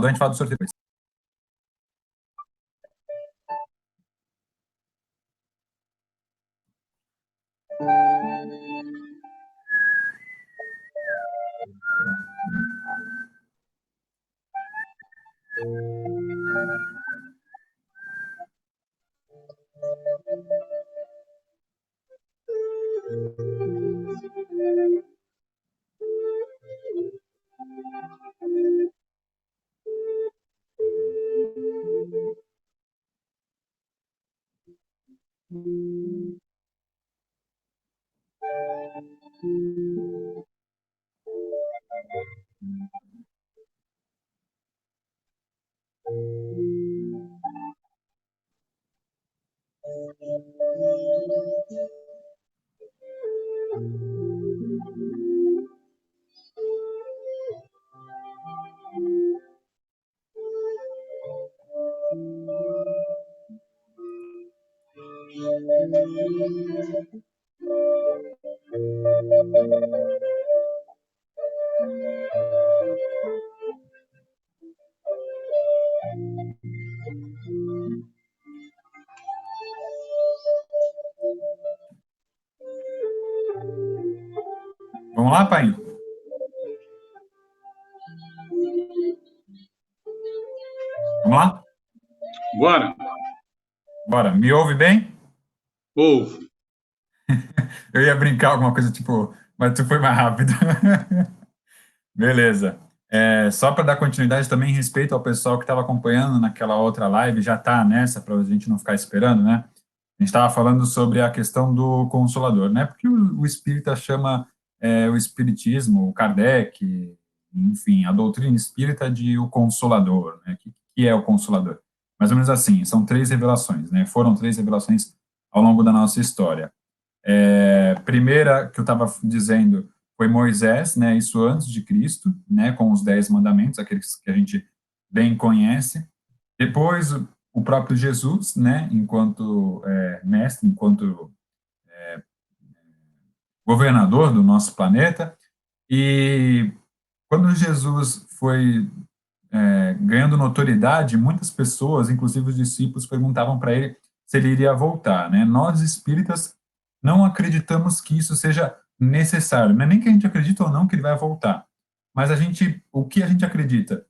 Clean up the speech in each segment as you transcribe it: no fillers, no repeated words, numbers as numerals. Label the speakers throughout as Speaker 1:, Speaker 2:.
Speaker 1: a gente fala do sorteio depois. Vamos lá, pai? Vamos lá?
Speaker 2: Bora.
Speaker 1: Bora. Me ouve bem?
Speaker 2: Ouve.
Speaker 1: Eu ia brincar alguma coisa tipo, mas tu foi mais rápido. Beleza. Só para dar continuidade também, em respeito ao pessoal que estava acompanhando naquela outra live, já está nessa, para a gente não ficar esperando, né? A gente estava falando sobre a questão do Consolador, né? Porque o espírita chama o espiritismo, o Kardec, enfim, a doutrina espírita de o Consolador, né? Que é o Consolador? Mais ou menos assim, são 3 revelações, né? Foram 3 revelações ao longo da nossa história. Primeira que eu estava dizendo foi Moisés, né? Isso antes de Cristo, né? Com os 10 mandamentos, aqueles que a gente bem conhece. Depois o próprio Jesus, né, enquanto mestre, enquanto governador do nosso planeta, e quando Jesus foi ganhando notoriedade, muitas pessoas, inclusive os discípulos, perguntavam para ele se ele iria voltar, né? Nós espíritas não acreditamos que isso seja necessário, não é nem que a gente acredita ou não que ele vai voltar, mas o que a gente acredita?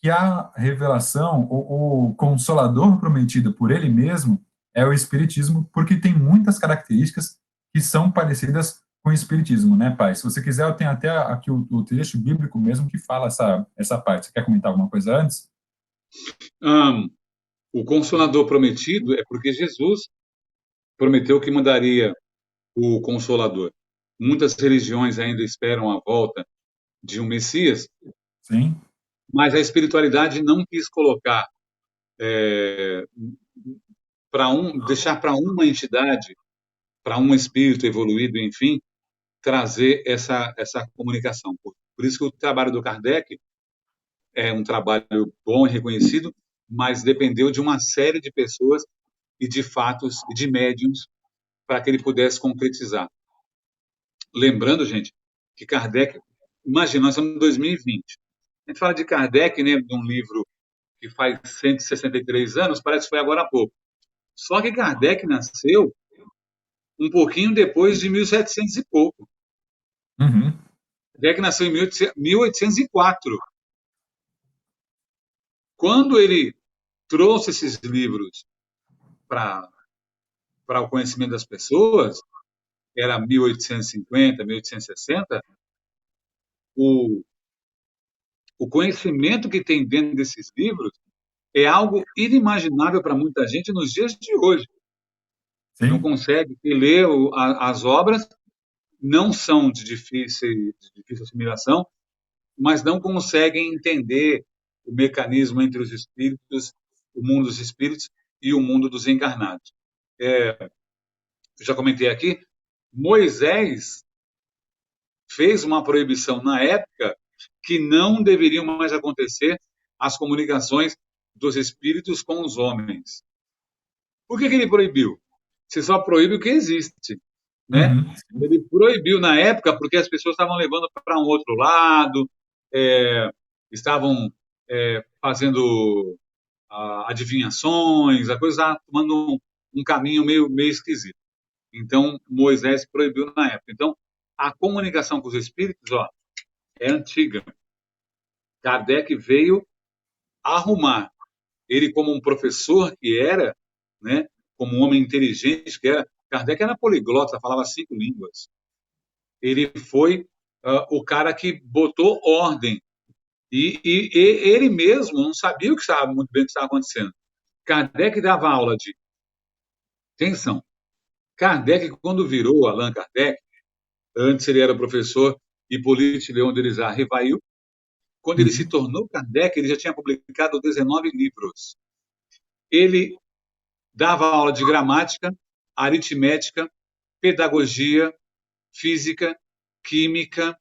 Speaker 1: Que a revelação, o consolador prometido por ele mesmo é o espiritismo, porque tem muitas características que são parecidas com o espiritismo, né, pai? Se você quiser, eu tenho até aqui o trecho bíblico mesmo que fala essa parte. Você quer comentar alguma coisa antes?
Speaker 2: O Consolador prometido é porque Jesus prometeu que mandaria o Consolador. Muitas religiões ainda esperam a volta de um Messias,
Speaker 1: Sim.
Speaker 2: mas a espiritualidade não quis colocar deixar para uma entidade, para um espírito evoluído, enfim, trazer essa comunicação. Por isso que o trabalho do Kardec é um trabalho bom e reconhecido, mas dependeu de uma série de pessoas e de fatos e de médiums para que ele pudesse concretizar. Lembrando, gente, que Kardec, imagina, nós estamos em 2020. A gente fala de Kardec, né, de um livro que faz 163 anos, parece que foi agora há pouco. Só que Kardec nasceu um pouquinho depois de 1700 e pouco.
Speaker 1: Uhum.
Speaker 2: Kardec nasceu em 1804. Quando ele trouxe esses livros para o conhecimento das pessoas, era 1850, 1860, o, o conhecimento que tem dentro desses livros é algo inimaginável para muita gente nos dias de hoje. Não
Speaker 1: Sim.
Speaker 2: consegue ler as obras, não são de difícil assimilação, mas não conseguem entender o mecanismo entre os espíritos, o mundo dos espíritos e o mundo dos encarnados. Eu já comentei aqui, Moisés fez uma proibição na época que não deveriam mais acontecer as comunicações dos espíritos com os homens. Por que ele proibiu? Você só proíbe o que existe, né?
Speaker 1: Uhum.
Speaker 2: Ele proibiu na época porque as pessoas estavam levando para um outro lado, estavam fazendo adivinhações, a coisa estava tomando um caminho meio esquisito. Então, Moisés proibiu na época. Então, a comunicação com os espíritos, ó, é antiga. Kardec veio arrumar. Ele, como um professor que era, né, como um homem inteligente que era, Kardec era poliglota, falava 5 línguas. Ele foi o cara que botou ordem. E ele mesmo não sabia muito bem o que estava acontecendo. Kardec dava aula de. Atenção, Kardec, quando virou Allan Kardec, antes ele era professor Hippolyte Léon Delisard Rivail, quando ele se
Speaker 1: Uhum.
Speaker 2: tornou Kardec, ele já tinha publicado 19 livros. Ele dava aula de gramática, aritmética, pedagogia, física, química,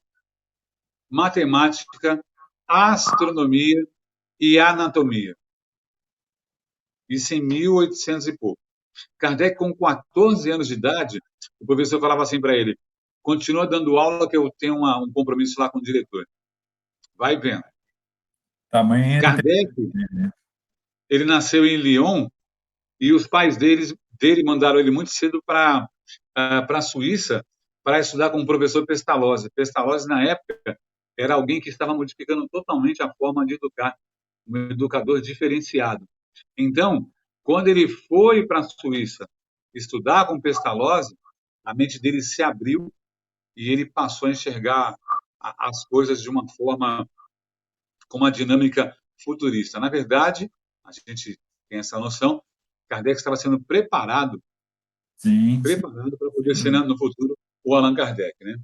Speaker 2: matemática, astronomia e anatomia. Isso em 1800 e pouco. Kardec, com 14 anos de idade, o professor falava assim para ele: continua dando aula que eu tenho um compromisso lá com o diretor. Vai vendo.
Speaker 1: Tamanho
Speaker 2: Kardec, ele nasceu em Lyon e os pais dele mandaram ele muito cedo para a Suíça para estudar com o professor Pestalozzi. Pestalozzi, na época, era alguém que estava modificando totalmente a forma de educar, um educador diferenciado. Então, quando ele foi para a Suíça estudar com Pestalozzi, a mente dele se abriu e ele passou a enxergar as coisas de uma forma com uma dinâmica futurista. Na verdade, a gente tem essa noção, Kardec estava sendo
Speaker 1: sim, sim.
Speaker 2: preparado para poder ser no futuro o Allan Kardec, né?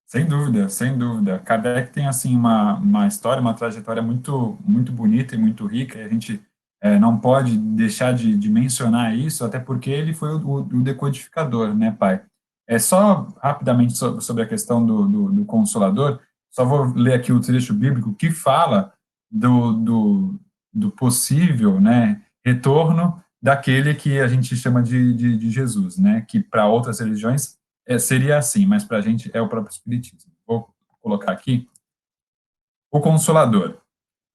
Speaker 1: Sem dúvida, sem dúvida. Kardec tem assim uma história, uma trajetória muito bonita e muito rica. E a gente não pode deixar de mencionar isso, até porque ele foi o decodificador, né, pai? É só rapidamente sobre a questão do Consolador. Só vou ler aqui o trecho bíblico que fala do possível, né, retorno daquele que a gente chama de Jesus, né? Que para outras religiões seria assim, mas para a gente é o próprio Espiritismo. Vou colocar aqui. O Consolador.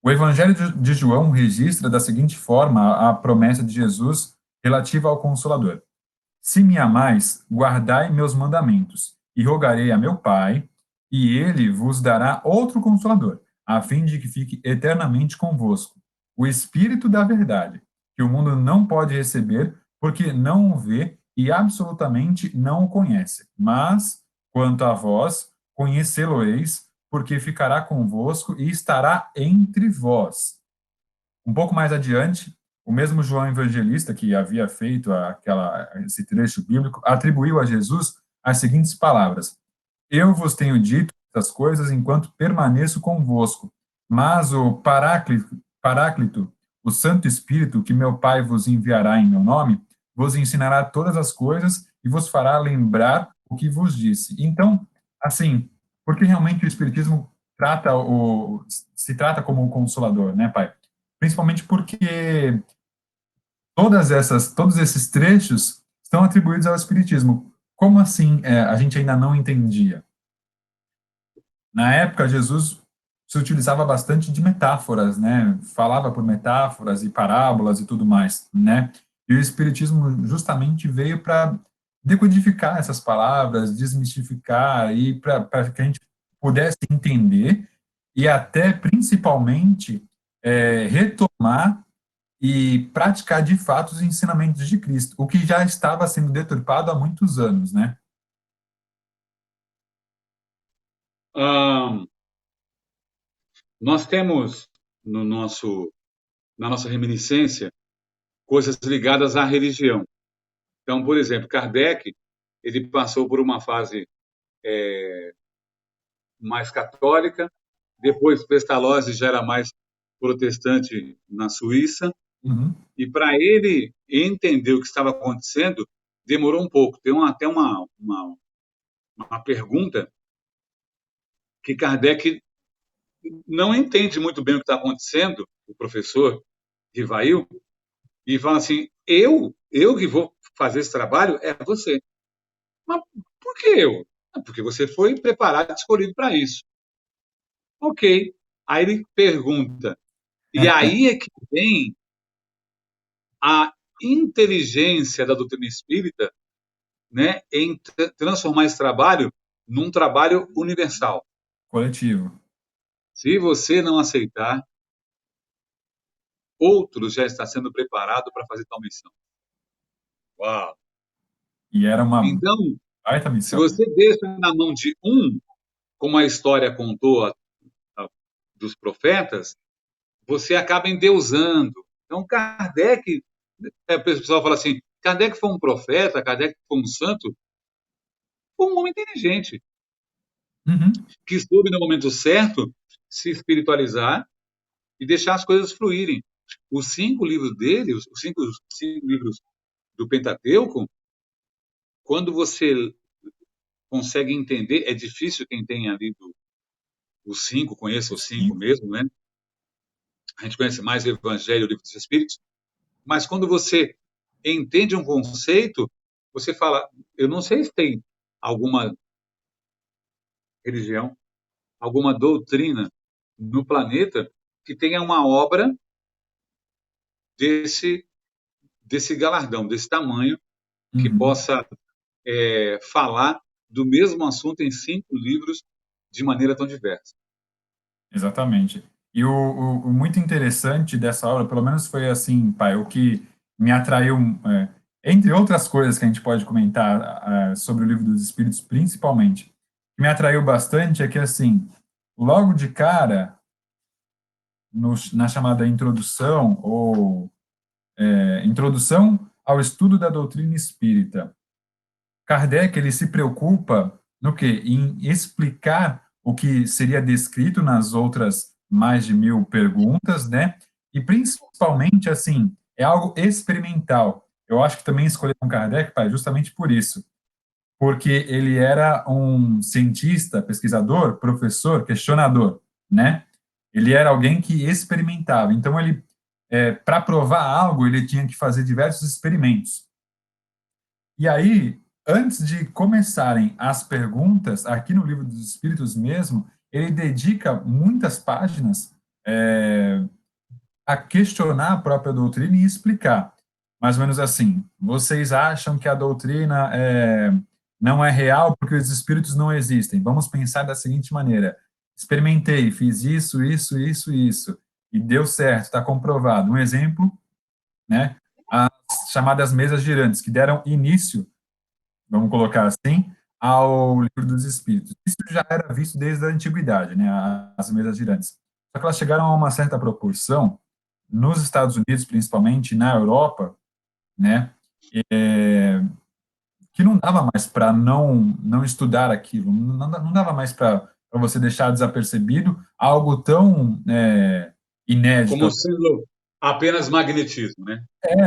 Speaker 1: O Evangelho de João registra da seguinte forma a promessa de Jesus relativa ao Consolador: se me amais, guardai meus mandamentos, e rogarei a meu Pai, e ele vos dará outro Consolador, a fim de que fique eternamente convosco, o Espírito da Verdade, que o mundo não pode receber, porque não o vê e absolutamente não o conhece. Mas, quanto a vós, conhecê-lo-eis, porque ficará convosco e estará entre vós. Um pouco mais adiante, o mesmo João Evangelista, que havia feito esse trecho bíblico, atribuiu a Jesus as seguintes palavras: eu vos tenho dito essas coisas enquanto permaneço convosco, mas o Paráclito, o Santo Espírito, que meu Pai vos enviará em meu nome, vos ensinará todas as coisas e vos fará lembrar o que vos disse. Então, assim, porque realmente o Espiritismo se trata como um consolador, né, Pai? Principalmente porque todos esses trechos estão atribuídos ao Espiritismo. Como assim a gente ainda não entendia? Na época, Jesus se utilizava bastante de metáforas, né? Falava por metáforas e parábolas e tudo mais, né? E o Espiritismo justamente veio para decodificar essas palavras, desmistificar e para que a gente pudesse entender e até, principalmente, retomar e praticar de fato os ensinamentos de Cristo, o que já estava sendo deturpado há muitos anos, né?
Speaker 2: Nós temos no na nossa reminiscência coisas ligadas à religião. Então, por exemplo, Kardec, ele passou por uma fase mais católica, depois Pestalozzi já era mais protestante na Suíça,
Speaker 1: Uhum.
Speaker 2: e para ele entender o que estava acontecendo, demorou um pouco. Tem até uma pergunta que Kardec não entende muito bem o que está acontecendo, o professor Rivail, e fala assim: eu que vou fazer esse trabalho é você. Mas por que eu? Porque você foi preparado e escolhido para isso. Ok. Aí ele pergunta: E aí é que vem a inteligência da doutrina espírita, né, em transformar esse trabalho num trabalho universal.
Speaker 1: Coletivo.
Speaker 2: Se você não aceitar, outros já está sendo preparado para fazer tal missão. Uau!
Speaker 1: E era uma
Speaker 2: Então,
Speaker 1: baita
Speaker 2: se
Speaker 1: missão.
Speaker 2: você deixa na mão de um, como a história contou dos profetas, você acaba endeusando. Então, Kardec, o pessoal fala assim, Kardec foi um profeta, Kardec foi um santo, foi um homem inteligente,
Speaker 1: Uhum.
Speaker 2: que soube, no momento certo, se espiritualizar e deixar as coisas fluírem. Os 5 livros dele, os cinco livros do Pentateuco, quando você consegue entender, é difícil quem tenha lido os 5, conheça os 5
Speaker 1: Sim.
Speaker 2: mesmo, né? A gente conhece mais o Evangelho, o Livro dos Espíritos, mas quando você entende um conceito, você fala, eu não sei se tem alguma religião, alguma doutrina no planeta que tenha uma obra desse, desse galardão, desse tamanho, que
Speaker 1: Uhum.
Speaker 2: possa falar do mesmo assunto em 5 livros de maneira tão diversa.
Speaker 1: Exatamente. E o muito interessante dessa obra, pelo menos foi assim, pai, o que me atraiu, entre outras coisas que a gente pode comentar sobre o Livro dos Espíritos, principalmente, o que me atraiu bastante é que, assim, logo de cara, na chamada introdução, ou introdução ao estudo da doutrina espírita, Kardec ele se preocupa no quê? Em explicar o que seria descrito nas outras mais de 1000 perguntas, né? E principalmente assim é algo experimental. Eu acho que também escolheram Kardec, pai, justamente por isso, porque ele era um cientista, pesquisador, professor, questionador, né? Ele era alguém que experimentava. Então ele, para provar algo, ele tinha que fazer diversos experimentos. E aí, antes de começarem as perguntas, aqui no Livro dos Espíritos mesmo, ele dedica muitas páginas a questionar a própria doutrina e explicar. Mais ou menos assim, vocês acham que a doutrina não é real porque os espíritos não existem? Vamos pensar da seguinte maneira: experimentei, fiz isso, isso, isso, isso, e deu certo, está comprovado. Um exemplo, né? As chamadas mesas girantes, que deram início, vamos colocar assim, ao Livro dos Espíritos. Isso já era visto desde a antiguidade, né, as mesas girantes. Só que elas chegaram a uma certa proporção, nos Estados Unidos, principalmente, na Europa, né, é, que não dava mais para não estudar aquilo, não dava mais para você deixar desapercebido algo tão inédito.
Speaker 2: Como sendo apenas magnetismo, né?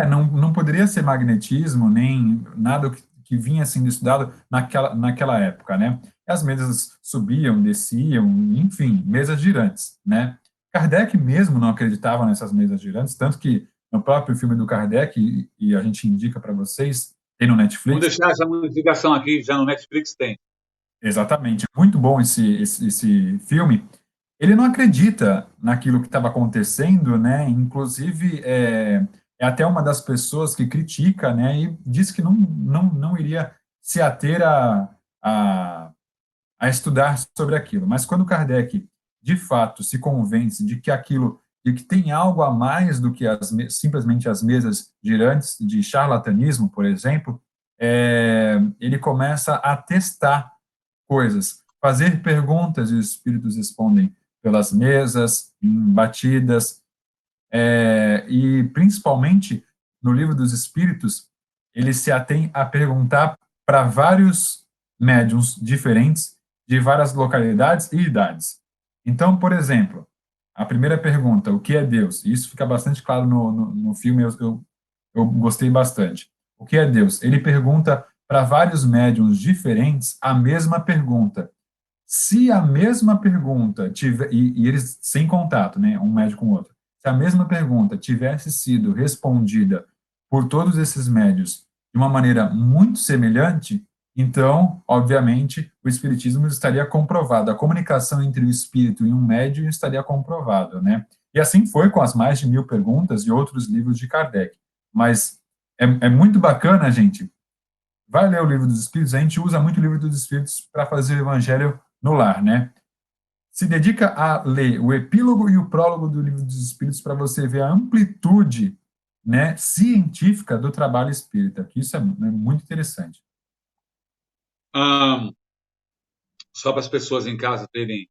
Speaker 1: Não poderia ser magnetismo, nem nada que vinha sendo estudado naquela época, né? As mesas subiam, desciam, enfim, mesas girantes, né? Kardec mesmo não acreditava nessas mesas girantes, tanto que no próprio filme do Kardec, e a gente indica para vocês, tem no
Speaker 2: Vamos
Speaker 1: Netflix,
Speaker 2: deixar essa notificação aqui, já no Netflix tem.
Speaker 1: exatamente, muito bom esse filme. Ele não acredita naquilo que estava acontecendo, né? Inclusive, é até uma das pessoas que critica, né? E diz que não iria se ater a, a estudar sobre aquilo. Mas quando Kardec, de fato, se convence de que tem algo a mais do que simplesmente as mesas girantes de charlatanismo, por exemplo, ele começa a testar coisas, fazer perguntas e os espíritos respondem pelas mesas, em batidas, e principalmente no Livro dos Espíritos, ele se atém a perguntar para vários médiums diferentes, de várias localidades e idades. Então, por exemplo, a primeira pergunta, o que é Deus? Isso fica bastante claro no filme, eu gostei bastante. O que é Deus? Ele pergunta para vários médiums diferentes a mesma pergunta. Se a mesma pergunta tiver, e eles sem contato, né, um médico com o outro, se a mesma pergunta tivesse sido respondida por todos esses médios de uma maneira muito semelhante, então, obviamente, o espiritismo estaria comprovado, a comunicação entre o espírito e um médium estaria comprovada, né? E assim foi com as mais de 1000 perguntas e outros livros de Kardec. Mas é muito bacana, gente. Vai ler o Livro dos Espíritos, a gente usa muito o Livro dos Espíritos para fazer o Evangelho no lar, né? Se dedica a ler o epílogo e o prólogo do Livro dos Espíritos para você ver a amplitude, né, científica do trabalho espírita, que isso é muito interessante.
Speaker 2: Só para as pessoas em casa terem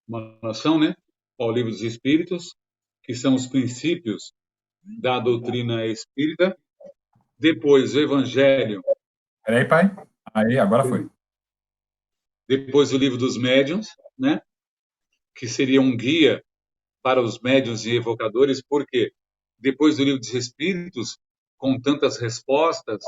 Speaker 2: uma noção, né? O Livro dos Espíritos, que são os princípios da doutrina espírita. Depois, o Evangelho.
Speaker 1: Peraí, pai. Aí, agora foi.
Speaker 2: Depois, o Livro dos Médiuns, né? Que seria um guia para os médiuns e evocadores, porque depois do Livro dos Espíritos, com tantas respostas,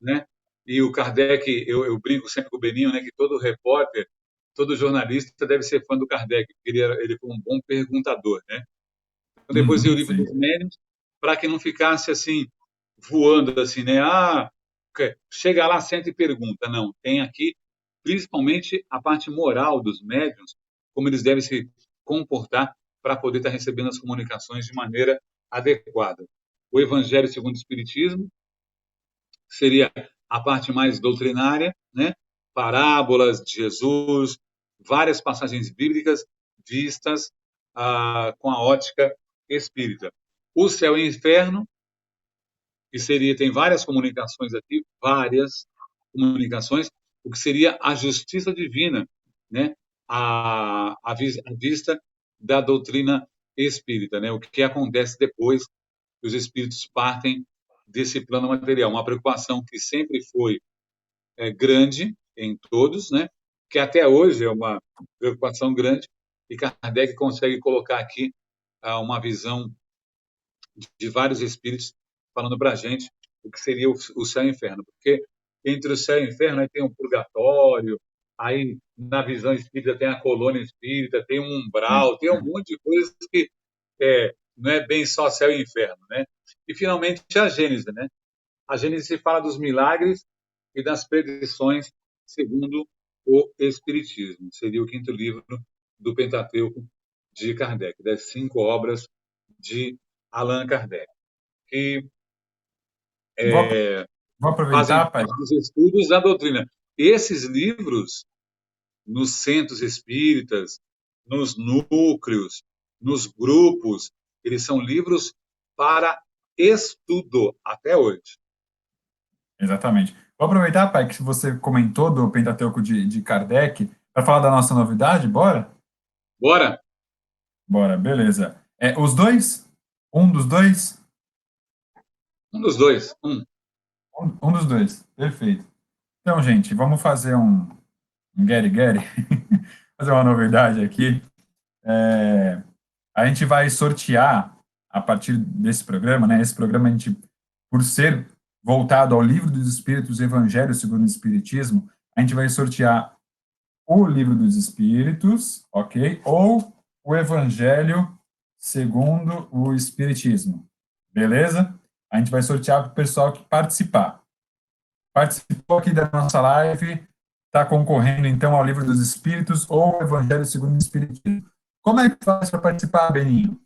Speaker 2: né? E o Kardec, eu brinco sempre com o Beninho, né? Que todo repórter, todo jornalista deve ser fã do Kardec, porque ele foi um bom perguntador, né? Então, depois veio o Livro
Speaker 1: Sim.
Speaker 2: dos Médiuns, para que não ficasse assim, voando assim, né? Chega lá, senta e pergunta. Não, tem aqui, principalmente, a parte moral dos médiuns, como eles devem se comportar para poder estar recebendo as comunicações de maneira adequada. O Evangelho segundo o Espiritismo seria a parte mais doutrinária, né? Parábolas de Jesus, várias passagens bíblicas vistas com a ótica espírita. O céu e o inferno, que seria, tem várias comunicações aqui, várias comunicações, o que seria a justiça divina, né? A vista da doutrina espírita, né? O que acontece depois que os espíritos partem desse plano material. Uma preocupação que sempre foi grande em todos, né? Que até hoje é uma preocupação grande, e Kardec consegue colocar aqui uma visão de vários espíritos falando para a gente o que seria o céu e o inferno. Porque entre o céu e o inferno aí tem um purgatório, aí na visão espírita tem a colônia espírita, tem um umbral, tem um monte de coisas que não é bem só céu e inferno, né? E finalmente a Gênese, né? A Gênese se fala dos milagres e das predições segundo o Espiritismo. Seria o quinto livro do Pentateuco de Kardec, das 5 obras de Allan Kardec, que
Speaker 1: Vou
Speaker 2: fazem
Speaker 1: aproveitar, pai.
Speaker 2: parte dos estudos da doutrina. Esses livros, nos centros espíritas, nos núcleos, nos grupos, eles são livros para estudo até hoje.
Speaker 1: Exatamente. Vou aproveitar, pai, que você comentou do Pentateuco de Kardec, para falar da nossa novidade, bora?
Speaker 2: Bora?
Speaker 1: Bora, beleza. Os dois? Um dos dois?
Speaker 2: Um dos dois.
Speaker 1: Um dos dois, perfeito. Então, gente, vamos fazer um get-get, fazer uma novidade aqui. A gente vai sortear, a partir desse programa, né? Esse programa, a gente, por ser voltado ao Livro dos Espíritos, Evangelho segundo o Espiritismo, a gente vai sortear o Livro dos Espíritos, ok? Ou o Evangelho segundo o Espiritismo, beleza? A gente vai sortear para o pessoal que participar. Participou aqui da nossa live, está concorrendo, então, ao Livro dos Espíritos ou ao Evangelho segundo o Espiritismo. Como é que faz para participar, Beninho?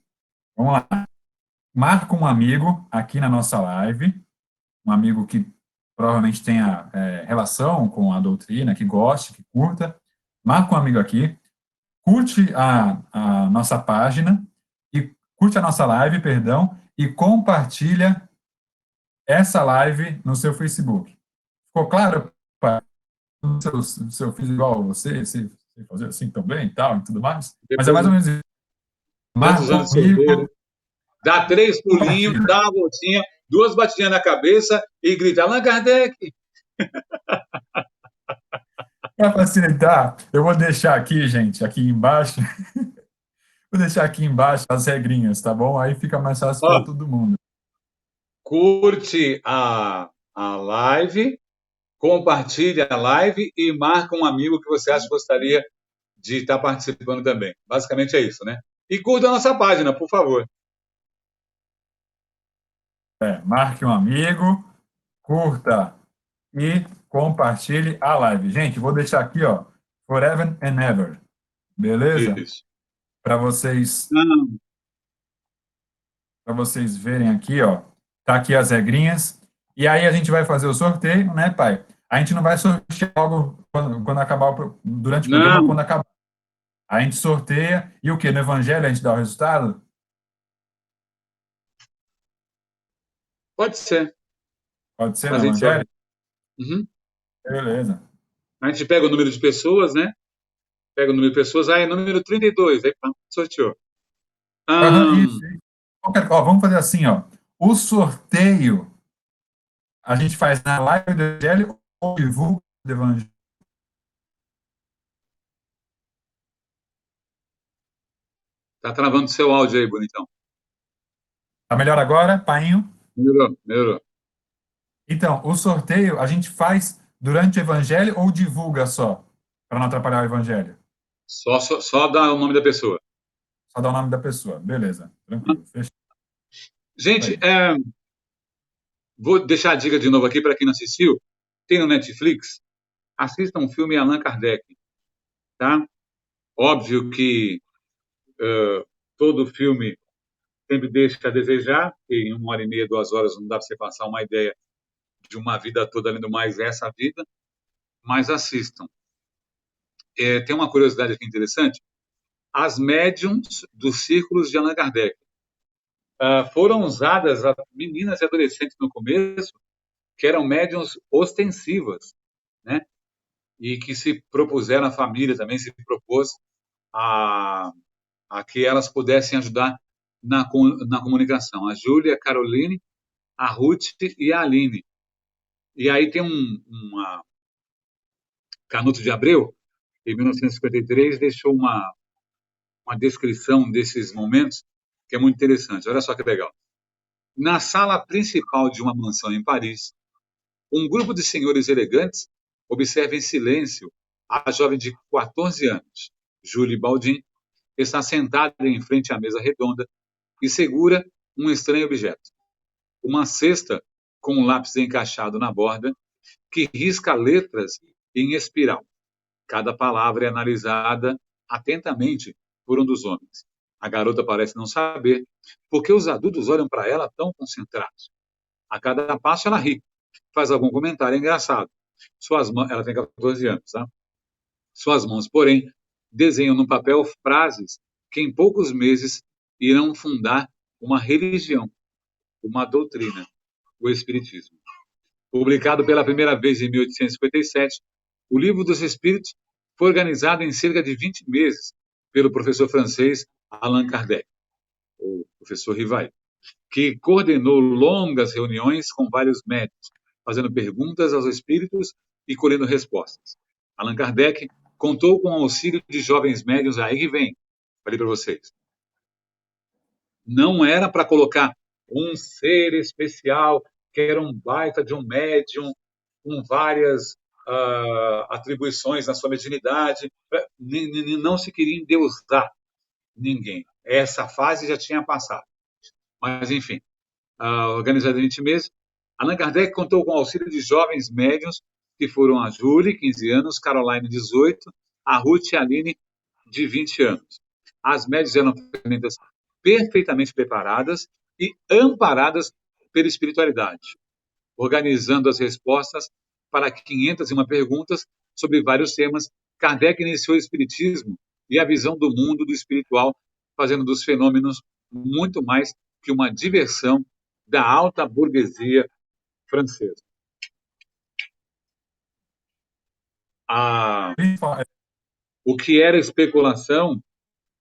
Speaker 1: Vamos lá. Marca um amigo aqui na nossa live, um amigo que provavelmente tenha relação com a doutrina, que goste, que curta. Marca um amigo aqui, curte a nossa página, e curte a nossa live, perdão, e compartilha essa live no seu Facebook. Ficou claro, pai? O seu filho igual a você, se fazer assim também e tal, e tudo mais? Mas é
Speaker 2: Depois
Speaker 1: mais ou
Speaker 2: de
Speaker 1: menos isso.
Speaker 2: tantos
Speaker 1: Marca um
Speaker 2: anos de solteiro,
Speaker 1: amigo,
Speaker 2: dá 3 pulinhos,
Speaker 1: compartilha.
Speaker 2: dá uma voltinha, 2 batidinhas na cabeça e grita: Allan Kardec!
Speaker 1: Para facilitar, eu vou deixar aqui, gente, aqui embaixo, vou deixar aqui embaixo as regrinhas, tá bom? Aí fica mais fácil
Speaker 2: Ó,
Speaker 1: para todo mundo.
Speaker 2: curte a live, compartilha a live e marca um amigo que você acha que gostaria de estar participando também. Basicamente é isso, né? E curta a nossa página, por favor.
Speaker 1: Marque um amigo, curta e compartilhe a live. Gente, vou deixar aqui, ó, forever and ever, beleza?
Speaker 2: Isso.
Speaker 1: Para vocês
Speaker 2: Não,
Speaker 1: para vocês verem aqui, ó. Tá aqui as regrinhas. E aí a gente vai fazer o sorteio, né, pai? A gente não vai sortear logo quando acabar, durante o programa,
Speaker 2: Não,
Speaker 1: quando acabar. A gente sorteia, e o quê? No Evangelho a gente dá o resultado?
Speaker 2: pode ser.
Speaker 1: Pode ser no
Speaker 2: Fazer isso.
Speaker 1: Evangelho?
Speaker 2: Uhum.
Speaker 1: Beleza.
Speaker 2: A gente pega o número de pessoas, né? Pega o número de pessoas, é número 32, aí pá, sorteou.
Speaker 1: Aham,
Speaker 2: Ahn,
Speaker 1: isso. Ó, vamos fazer assim, ó. O sorteio a gente faz na live do Evangelho ou divulga do Evangelho?
Speaker 2: tá travando seu áudio aí, bonitão.
Speaker 1: Tá melhor agora, painho?
Speaker 2: Melhorou, melhorou.
Speaker 1: Então, o sorteio a gente faz durante o Evangelho ou divulga só? Para não atrapalhar o Evangelho?
Speaker 2: Só dá o nome da pessoa.
Speaker 1: Só dá o nome da pessoa. Beleza, tranquilo. Fechou
Speaker 2: Gente,
Speaker 1: aí.
Speaker 2: vou deixar a dica de novo aqui para quem não assistiu. Tem no Netflix, assista um filme Allan Kardec, tá? Óbvio que todo filme sempre deixa a desejar, porque em 1 hora e meia, 2 horas não dá para você passar uma ideia de uma vida toda, além do mais essa vida, mas assistam. Tem uma curiosidade aqui interessante, as médiums dos círculos de Allan Kardec foram usadas as meninas e adolescentes no começo, que eram médiums ostensivas, né? E que se propuseram, a família também se propôs a, a que elas pudessem ajudar na comunicação. A Júlia, a Caroline, a Ruth e a Aline. E aí tem uma Canuto de Abreu, em 1953, deixou uma descrição desses momentos que é muito interessante. Olha só que legal. Na sala principal de uma mansão em Paris, um grupo de senhores elegantes observa em silêncio a jovem de 14 anos, Julie Baldin, que está sentada em frente à mesa redonda e segura um estranho objeto. Uma cesta com um lápis encaixado na borda que risca letras em espiral. Cada palavra é analisada atentamente por um dos homens. A garota parece não saber por que os adultos olham para ela tão concentrados. A cada passo ela ri, faz algum comentário engraçado. Suas mãos, ela tem 14 anos, tá? Suas mãos, porém, desenham no papel frases que em poucos meses irão fundar uma religião, uma doutrina, o Espiritismo. Publicado pela primeira vez em 1857, o Livro dos Espíritos foi organizado em cerca de 20 meses pelo professor francês Allan Kardec, o professor Rivail, que coordenou longas reuniões com vários médicos, fazendo perguntas aos espíritos e colhendo respostas. Allan Kardec contou com o auxílio de jovens médiuns, aí que vem, falei para vocês. Não era para colocar um ser especial, que era um baita de um médium, com várias atribuições na sua mediunidade. Não se queria endeusar ninguém. Essa fase já tinha passado. Mas, enfim, organizado em 20 meses, Allan Kardec contou com o auxílio de jovens médiuns, que foram a Julie, 15 anos, Caroline, 18, a Ruth e a Aline, de 20 anos. As médiuns eram ferramentas perfeitamente preparadas e amparadas pela espiritualidade, organizando as respostas para 501 perguntas sobre vários temas. Kardec iniciou o espiritismo e a visão do mundo do espiritual, fazendo dos fenômenos muito mais que uma diversão da alta burguesia francesa. O que era especulação,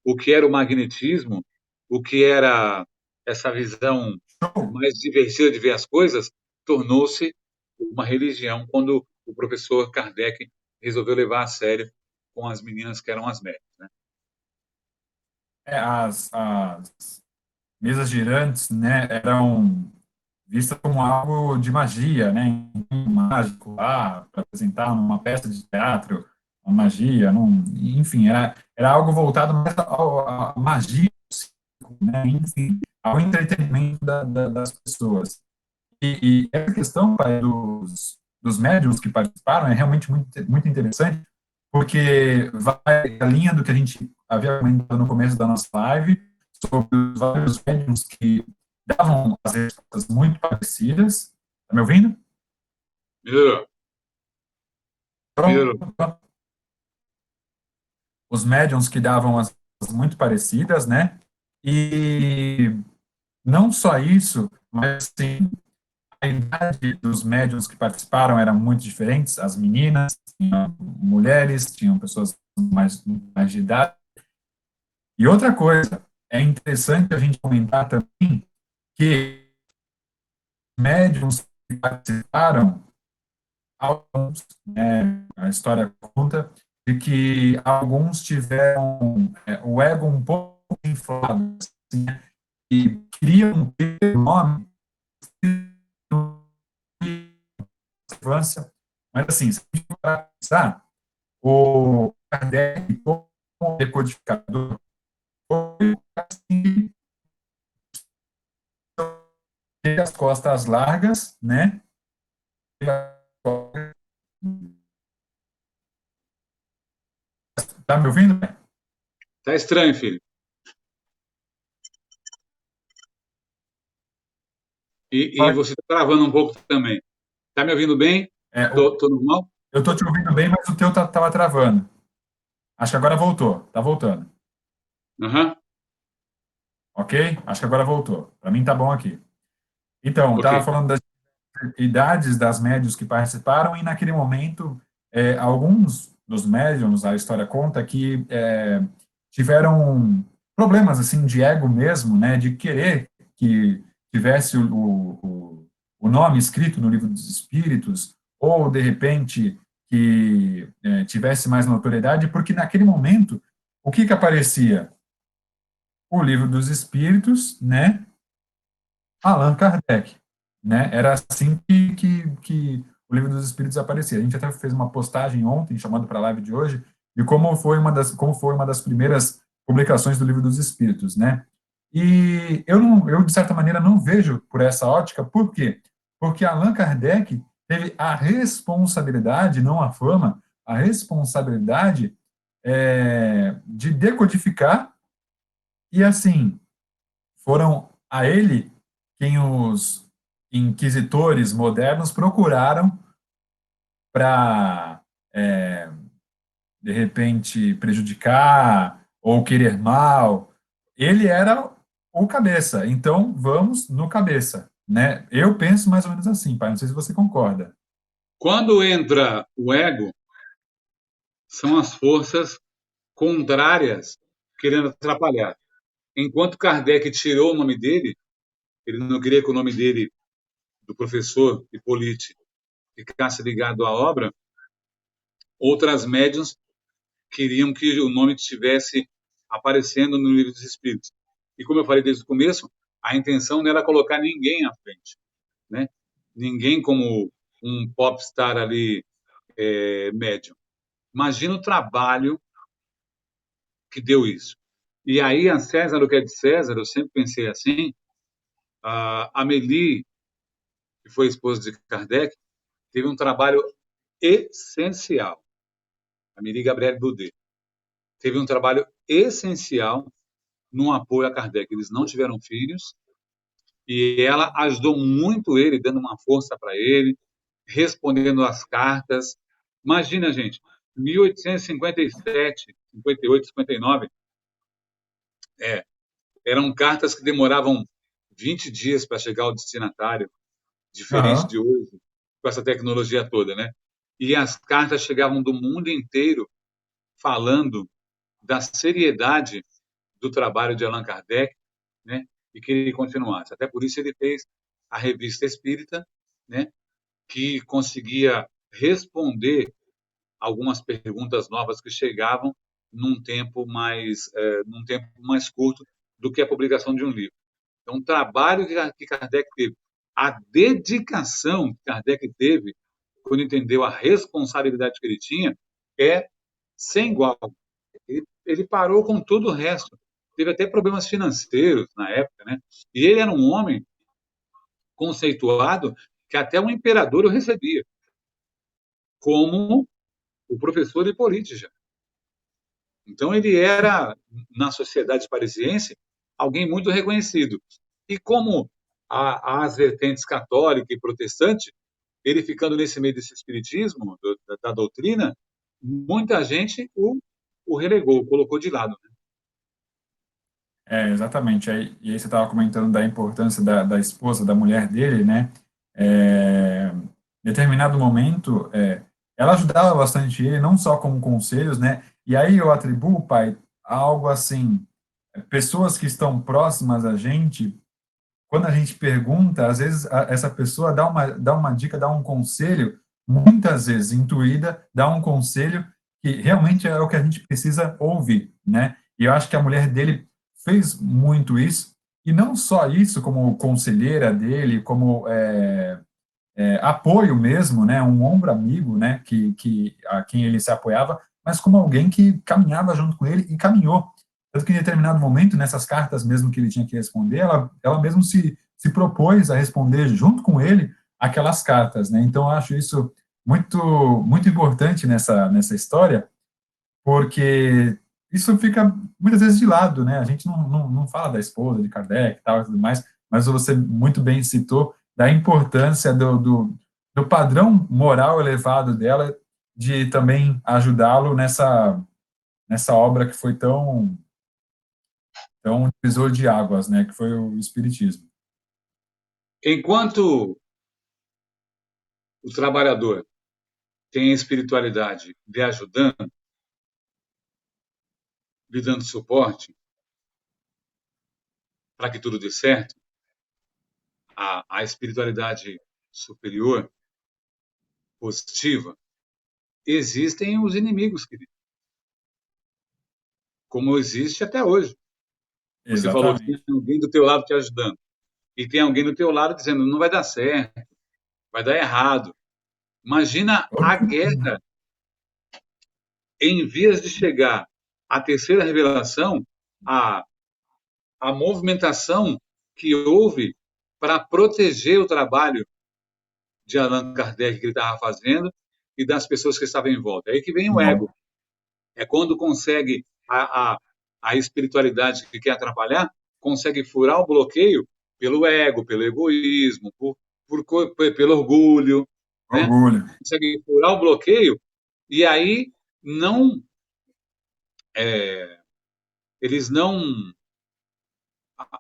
Speaker 2: o que era o magnetismo, o que era essa visão mais divertida de ver as coisas, tornou-se uma religião quando o professor Kardec resolveu levar a sério com as meninas que eram as médicas. Né?
Speaker 1: As mesas girantes, né, eram vistas como algo de magia, né, um mágico lá para apresentar numa peça de teatro, uma magia, enfim, era algo voltado mais à magia, né, enfim, ao entretenimento das pessoas. E essa questão, pai, dos médiums que participaram é realmente muito interessante, porque vai a linha do que a gente havia comentado no começo da nossa live, sobre os vários médiums que davam as respostas muito parecidas. Está me ouvindo?
Speaker 2: Melhorou,
Speaker 1: Então,
Speaker 2: melhorou.
Speaker 1: os médiums que davam as muito parecidas, né? E não só isso, mas sim, a idade dos médiums que participaram era muito diferentes. As meninas, tinham mulheres, tinham pessoas mais de idade. E outra coisa, é interessante a gente comentar também que médiums que participaram, alguns, né, a história conta, de que alguns tiveram o ego um pouco inflado, assim, né, e queriam ter o nome infância, mas assim, se a gente for pensar, o Kardec, como decodificador, foi assim, as costas largas, né? Tá me ouvindo?
Speaker 2: Tá estranho, filho. E você está travando um pouco também. Tá me ouvindo bem?
Speaker 1: É,
Speaker 2: Tô normal?
Speaker 1: eu tô te ouvindo bem, mas o teu tava travando. Acho que agora voltou. Tá voltando.
Speaker 2: Aham,
Speaker 1: Ok? Acho que agora voltou. Para mim tá bom aqui. Então, eu
Speaker 2: ok.
Speaker 1: estava falando das idades das médios que participaram e naquele momento alguns dos médiums, a história conta que tiveram problemas assim de ego mesmo, né, de querer que tivesse o nome escrito no livro dos espíritos ou de repente que tivesse mais notoriedade, porque naquele momento o que aparecia? O livro dos espíritos, né, Allan Kardec, né? Era assim que o Livro dos Espíritos aparecia. A gente até fez uma postagem ontem, chamando para a live de hoje, de como foi uma das primeiras publicações do Livro dos Espíritos, né? E eu de certa maneira não vejo por essa ótica, por quê? Porque Allan Kardec teve a responsabilidade, não a fama, a responsabilidade de decodificar e assim foram a ele quem os inquisitores modernos procuraram para, de repente, prejudicar ou querer mal. Ele era o cabeça, então vamos no cabeça, né? Eu penso mais ou menos assim, pai, não sei se você concorda.
Speaker 2: Quando entra o ego, são as forças contrárias querendo atrapalhar. Enquanto Kardec tirou o nome dele, ele não queria que o nome dele, do professor Hippolyte, ficasse ligado à obra, outras médiuns queriam que o nome estivesse aparecendo no livro dos Espíritos. E como eu falei desde o começo, a intenção não era colocar ninguém à frente, né? Ninguém como um popstar ali médium. Imagina o trabalho que deu isso. E aí a César, o que é de César, eu sempre pensei assim, a Amélie, que foi esposa de Kardec, teve um trabalho essencial. Amélie Gabrielle Boudet teve um trabalho essencial no apoio a Kardec. Eles não tiveram filhos e ela ajudou muito ele, dando uma força para ele, respondendo as cartas. Imagina, gente, 1857, 58, 59, eram cartas que demoravam 20 dias para chegar ao destinatário, diferente
Speaker 1: Aham.
Speaker 2: de hoje, com essa tecnologia toda, né? E as cartas chegavam do mundo inteiro falando da seriedade do trabalho de Allan Kardec, né? E que ele continuasse. Até por isso ele fez a Revista Espírita, né? Que conseguia responder algumas perguntas novas que chegavam num tempo mais curto do que a publicação de um livro. Então, o trabalho que Kardec teve, a dedicação que Kardec teve quando entendeu a responsabilidade que ele tinha, é sem igual. Ele parou com todo o resto. Teve até problemas financeiros na época, né? E ele era um homem conceituado que até um imperador o recebia, como o professor Hippolyte já. Então, ele era, na sociedade parisiense, alguém muito reconhecido. E como às vertentes católica e protestante, ele ficando nesse meio desse espiritismo, da doutrina, muita gente o relegou, colocou de lado.
Speaker 1: Exatamente. E aí você estava comentando da importância da esposa, da mulher dele, né? Em determinado momento, ela ajudava bastante ele, não só com conselhos, né? E aí eu atribuo, pai, a algo assim, pessoas que estão próximas a gente, quando a gente pergunta, às vezes essa pessoa dá uma dica, dá um conselho, muitas vezes intuída, dá um conselho que realmente é o que a gente precisa ouvir, né? E eu acho que a mulher dele fez muito isso, e não só isso, como conselheira dele, como apoio mesmo, né? Um ombro amigo, né? A quem ele se apoiava, mas como alguém que caminhava junto com ele e caminhou. Tanto que em determinado momento, nessas cartas mesmo que ele tinha que responder, ela mesmo se propôs a responder junto com ele aquelas cartas, né? Então, eu acho isso muito, muito importante nessa história, porque isso fica muitas vezes de lado, né? A gente não fala da esposa de Kardec e tal e tudo mais, mas você muito bem citou da importância do padrão moral elevado dela, de também ajudá-lo nessa obra que foi tão divisor de águas, né? Que foi o Espiritismo.
Speaker 2: Enquanto o trabalhador tem a espiritualidade lhe ajudando, lhe dando suporte para que tudo dê certo, a espiritualidade superior, positiva, existem os inimigos, querido, como existe até hoje. Você falou que tem
Speaker 1: Exatamente.
Speaker 2: alguém do teu lado te ajudando e tem alguém do teu lado dizendo não vai dar certo, vai dar errado. Imagina a guerra em vias de chegar à terceira revelação, a, a movimentação que houve para proteger o trabalho de Allan Kardec que ele estava fazendo e das pessoas que estavam em volta. É aí que vem o ego. É quando consegue a espiritualidade que quer atrapalhar, consegue furar o bloqueio pelo ego, pelo egoísmo, pelo orgulho, né?
Speaker 1: Orgulho.
Speaker 2: Consegue furar o bloqueio e aí não é, eles não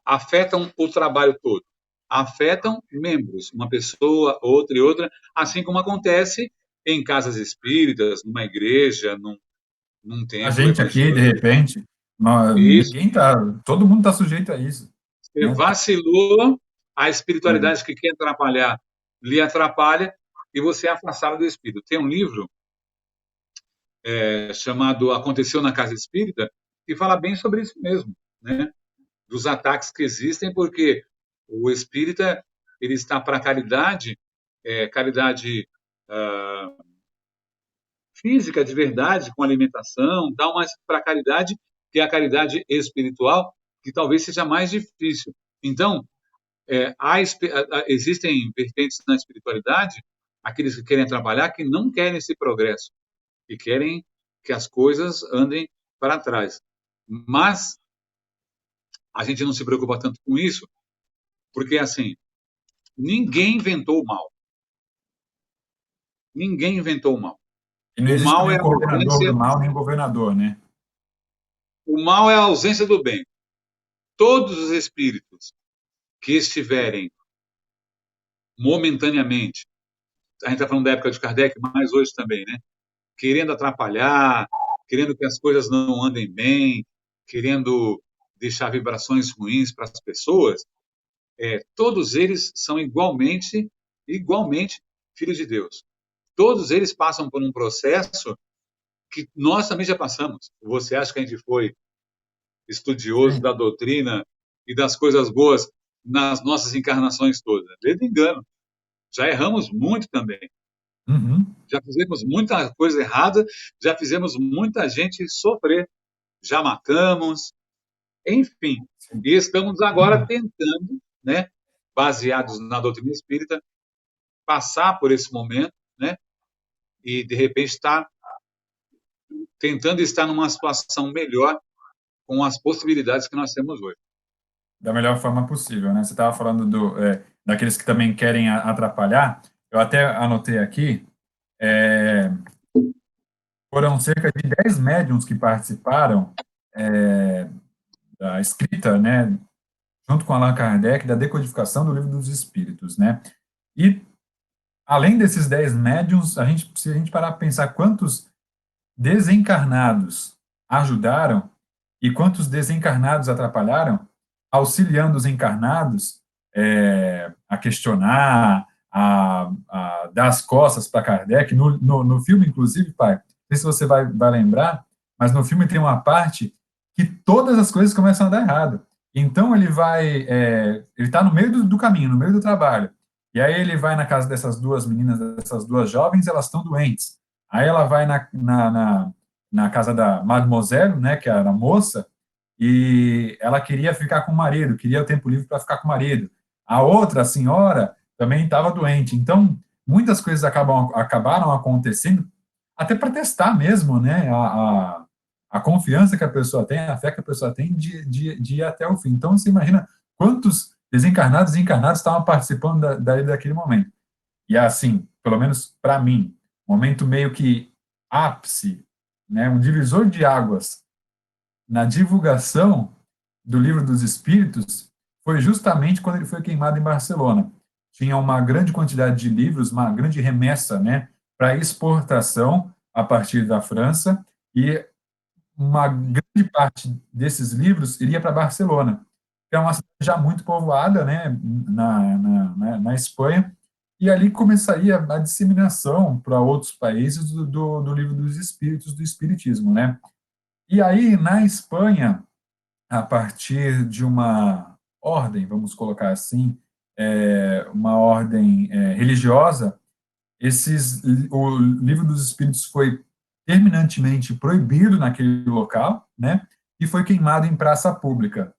Speaker 2: afetam o trabalho todo, afetam membros, uma pessoa, outra e outra, assim como acontece em casas espíritas, numa igreja, num
Speaker 1: A
Speaker 2: templo
Speaker 1: gente aqui, de
Speaker 2: evangélico.
Speaker 1: repente,
Speaker 2: Isso.
Speaker 1: ninguém tá, todo mundo está sujeito a isso,
Speaker 2: Você
Speaker 1: né?
Speaker 2: vacilou, a
Speaker 1: É.
Speaker 2: espiritualidade que quer atrapalhar lhe atrapalha e você é afastado do espírito. Tem um livro chamado Aconteceu na Casa Espírita que fala bem sobre isso mesmo, né? Dos ataques que existem, porque o espírita ele está para a caridade, caridade ah, física de verdade, com alimentação, tal, mas para a caridade que é a caridade espiritual, que talvez seja mais difícil. Então, existem vertentes na espiritualidade, aqueles que querem trabalhar, que não querem esse progresso, que querem que as coisas andem para trás. Mas a gente não se preocupa tanto com isso, porque assim, ninguém inventou o mal. Ninguém inventou o mal.
Speaker 1: E não
Speaker 2: O
Speaker 1: existe
Speaker 2: mal
Speaker 1: também
Speaker 2: é
Speaker 1: o
Speaker 2: a
Speaker 1: coordenador
Speaker 2: ausência,
Speaker 1: do mal, nem o governador, né?
Speaker 2: o mal é a ausência do bem. Todos os espíritos que estiverem momentaneamente, a gente está falando da época de Kardec, mas hoje também, né? Querendo atrapalhar, querendo que as coisas não andem bem, querendo deixar vibrações ruins para as pessoas, todos eles são igualmente filhos de Deus. Todos eles passam por um processo que nós também já passamos. Você acha que a gente foi estudioso
Speaker 1: Sim.
Speaker 2: da doutrina e das coisas boas nas nossas encarnações todas? Desde engano. Já erramos muito também.
Speaker 1: Uhum.
Speaker 2: Já fizemos muita coisa errada, já fizemos muita gente sofrer, já matamos, enfim.
Speaker 1: Sim.
Speaker 2: E estamos agora
Speaker 1: Uhum.
Speaker 2: tentando, né, baseados na doutrina espírita, passar por esse momento, né, e de repente estar tentando estar numa situação melhor com as possibilidades que nós temos hoje.
Speaker 1: da melhor forma possível, né? Você estava falando daqueles que também querem atrapalhar. Eu até anotei aqui, é, foram cerca de 10 médiums que participaram da escrita, né, junto com Allan Kardec, da decodificação do Livro dos Espíritos, né? E, além desses 10 médiums, se a gente parar para pensar quantos desencarnados ajudaram e quantos desencarnados atrapalharam, auxiliando os encarnados a questionar, a dar as costas para Kardec. No filme, inclusive, pai, não sei se você vai lembrar, mas no filme tem uma parte que todas as coisas começam a dar errado. Então ele está no meio do caminho, no meio do trabalho. E aí ele vai na casa dessas duas meninas, dessas duas jovens, elas estão doentes. Aí ela vai na casa da Mademoiselle, né, que era a moça, e ela queria ficar com o marido, queria o tempo livre para ficar com o marido. A outra, a senhora, também estava doente. Então, muitas coisas acabaram acontecendo, até para testar mesmo, né, a confiança que a pessoa tem, a fé que a pessoa tem de ir até o fim. Então, você imagina quantos desencarnados e encarnados estavam participando daquele momento. E assim, pelo menos para mim, momento meio que ápice, né, um divisor de águas na divulgação do Livro dos Espíritos foi justamente quando ele foi queimado em Barcelona. Tinha uma grande quantidade de livros, uma grande remessa, né, para exportação a partir da França, e uma grande parte desses livros iria para Barcelona, que é uma cidade já muito povoada, né, na Espanha, e ali começaria a disseminação para outros países do Livro dos Espíritos, do Espiritismo, né? E aí, na Espanha, a partir de uma ordem, vamos colocar assim, uma ordem religiosa, o Livro dos Espíritos foi terminantemente proibido naquele local, né? E foi queimado em praça pública.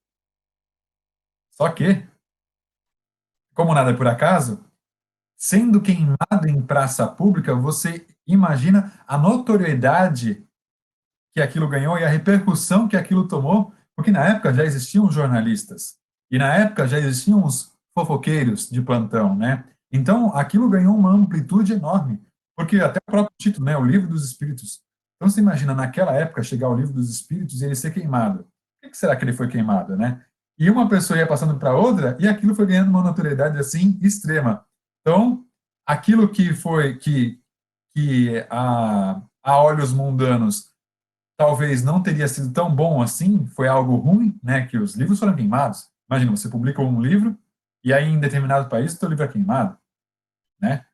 Speaker 1: Só que, como nada é por acaso, sendo queimado em praça pública, você imagina a notoriedade que aquilo ganhou e a repercussão que aquilo tomou, porque na época já existiam jornalistas e na época já existiam os fofoqueiros de plantão, né? Então aquilo ganhou uma amplitude enorme, porque até o próprio título, né, o Livro dos Espíritos. Então você imagina naquela época chegar o Livro dos Espíritos e ele ser queimado. Por que será que ele foi queimado, né? E uma pessoa ia passando para outra e aquilo foi ganhando uma notoriedade assim extrema. Então aquilo que a olhos mundanos talvez não teria sido tão bom assim, foi algo ruim, né, que os livros foram queimados. Imagina, você publica um livro e aí em determinado país o seu livro é queimado, né?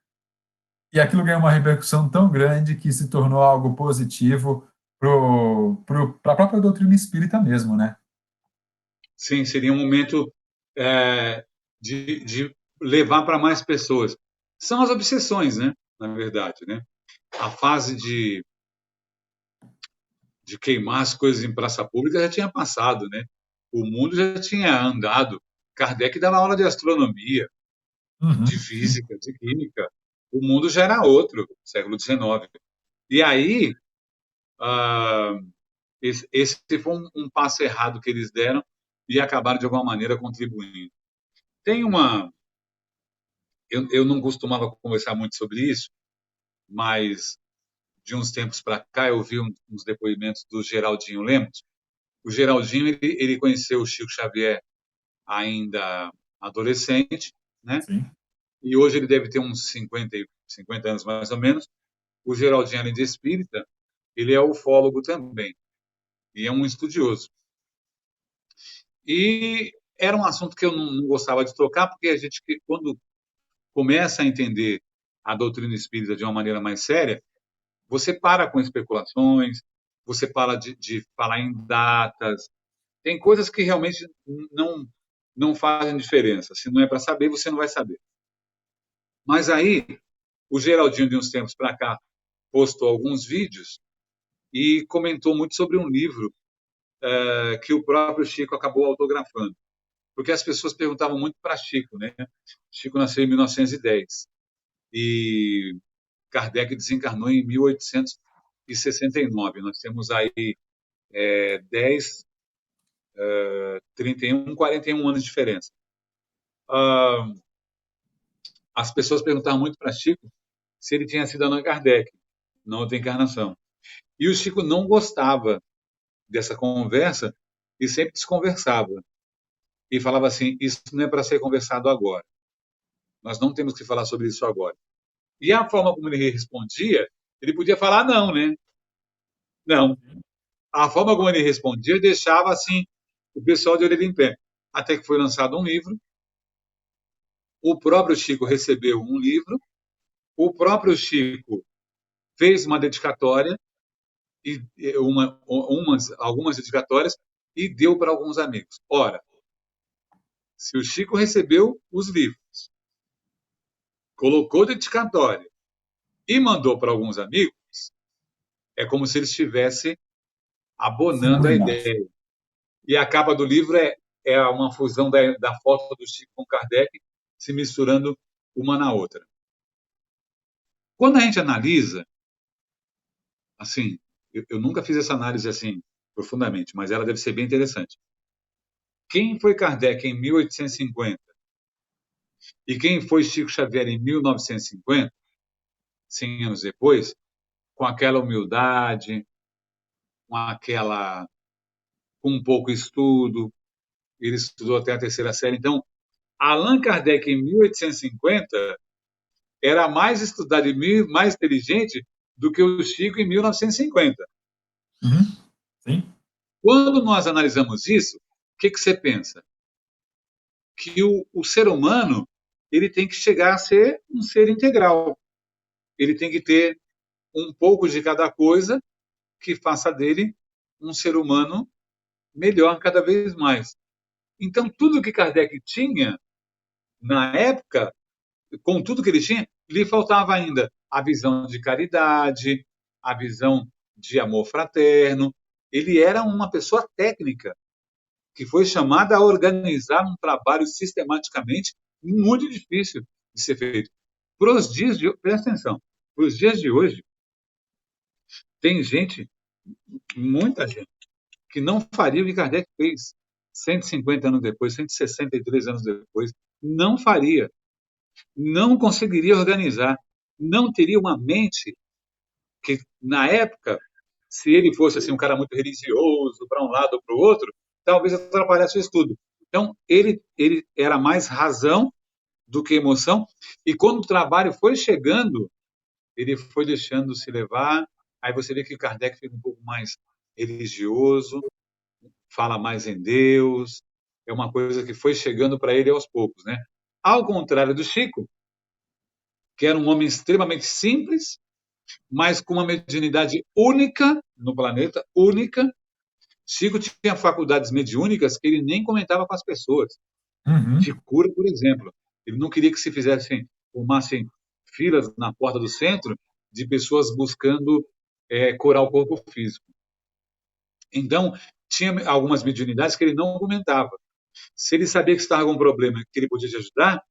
Speaker 1: E aquilo ganhou uma repercussão tão grande que se tornou algo positivo para a própria doutrina espírita mesmo, né?
Speaker 2: Sim, seria um momento de levar para mais pessoas. São as obsessões, né? Na verdade, né? A fase de queimar as coisas em praça pública já tinha passado, né? O mundo já tinha andado. Kardec dava aula de astronomia, de
Speaker 1: Sim,
Speaker 2: física, de química. O mundo já era outro, século XIX. E aí, ah, esse foi um passo errado que eles deram e acabaram de alguma maneira contribuindo. Tem uma, eu não costumava conversar muito sobre isso, mas de uns tempos para cá eu vi uns depoimentos do Geraldinho Lemos. O Geraldinho ele conheceu o Chico Xavier ainda adolescente, né?
Speaker 1: sim.
Speaker 2: E hoje ele deve ter uns 50 anos mais ou menos. O Geraldinho, além de espírita, ele é ufólogo também e é um estudioso. E era um assunto que eu não gostava de tocar, porque a gente, quando começa a entender a doutrina espírita de uma maneira mais séria, você para com especulações, você para de falar em datas. Tem coisas que realmente não fazem diferença. Se não é para saber, você não vai saber. Mas aí, o Geraldinho, de uns tempos para cá, postou alguns vídeos e comentou muito sobre um livro que o próprio Chico acabou autografando. Porque as pessoas perguntavam muito para Chico, né? Chico nasceu em 1910 e Kardec desencarnou em 1869. Nós temos aí 10 31, 41 anos de diferença. Ah, as pessoas perguntavam muito para Chico se ele tinha sido Allan Kardec, na outra encarnação. E o Chico não gostava dessa conversa e sempre desconversava. E falava assim: isso não é para ser conversado agora. Nós não temos que falar sobre isso agora. E a forma como ele respondia, ele podia falar não, né? Não. A forma como ele respondia deixava assim o pessoal de orelha em pé. Até que foi lançado um livro, o próprio Chico recebeu um livro, o próprio Chico fez uma dedicatória algumas dedicatórias e deu para alguns amigos. Ora, se o Chico recebeu os livros, colocou dedicatória e mandou para alguns amigos, é como se ele estivesse abonando a ideia. E a capa do livro é uma fusão da foto do Chico com Kardec se misturando uma na outra. Quando a gente analisa, assim, eu nunca fiz essa análise assim profundamente, mas ela deve ser bem interessante. Quem foi Kardec em 1850 e quem foi Chico Xavier em 1950, 100 anos depois, com aquela humildade, com um pouco estudo, ele estudou até a terceira série. Então, Allan Kardec em 1850 era mais estudado e mais inteligente do que o Chico em 1950.
Speaker 1: Uhum. Sim.
Speaker 2: Quando nós analisamos isso, o que você pensa? Que o ser humano ele tem que chegar a ser um ser integral. Ele tem que ter um pouco de cada coisa que faça dele um ser humano melhor cada vez mais. Então, tudo que Kardec tinha, na época, com tudo que ele tinha, lhe faltava ainda a visão de caridade, a visão de amor fraterno. Ele era uma pessoa técnica, que foi chamada a organizar um trabalho sistematicamente muito difícil de ser feito. Para os dias de presta atenção, para os dias de hoje, tem gente, muita gente, que não faria o que Kardec fez 150 anos depois, 163 anos depois. Não faria. Não conseguiria organizar. Não teria uma mente que, na época, se ele fosse assim, um cara muito religioso, para um lado ou para o outro, talvez atrapalhasse o estudo. Então, ele era mais razão do que emoção, e quando o trabalho foi chegando, ele foi deixando se levar. Aí você vê que o Kardec fica um pouco mais religioso, fala mais em Deus, é uma coisa que foi chegando para ele aos poucos, né? Ao contrário do Chico, que era um homem extremamente simples, mas com uma mediunidade única no planeta, única. Chico tinha faculdades mediúnicas que ele nem comentava com as pessoas.
Speaker 1: Uhum.
Speaker 2: De cura, por exemplo. Ele não queria que se formassem filas na porta do centro de pessoas buscando curar o corpo físico. Então, tinha algumas mediunidades que ele não comentava. Se ele sabia que estava com um problema que ele podia te ajudar,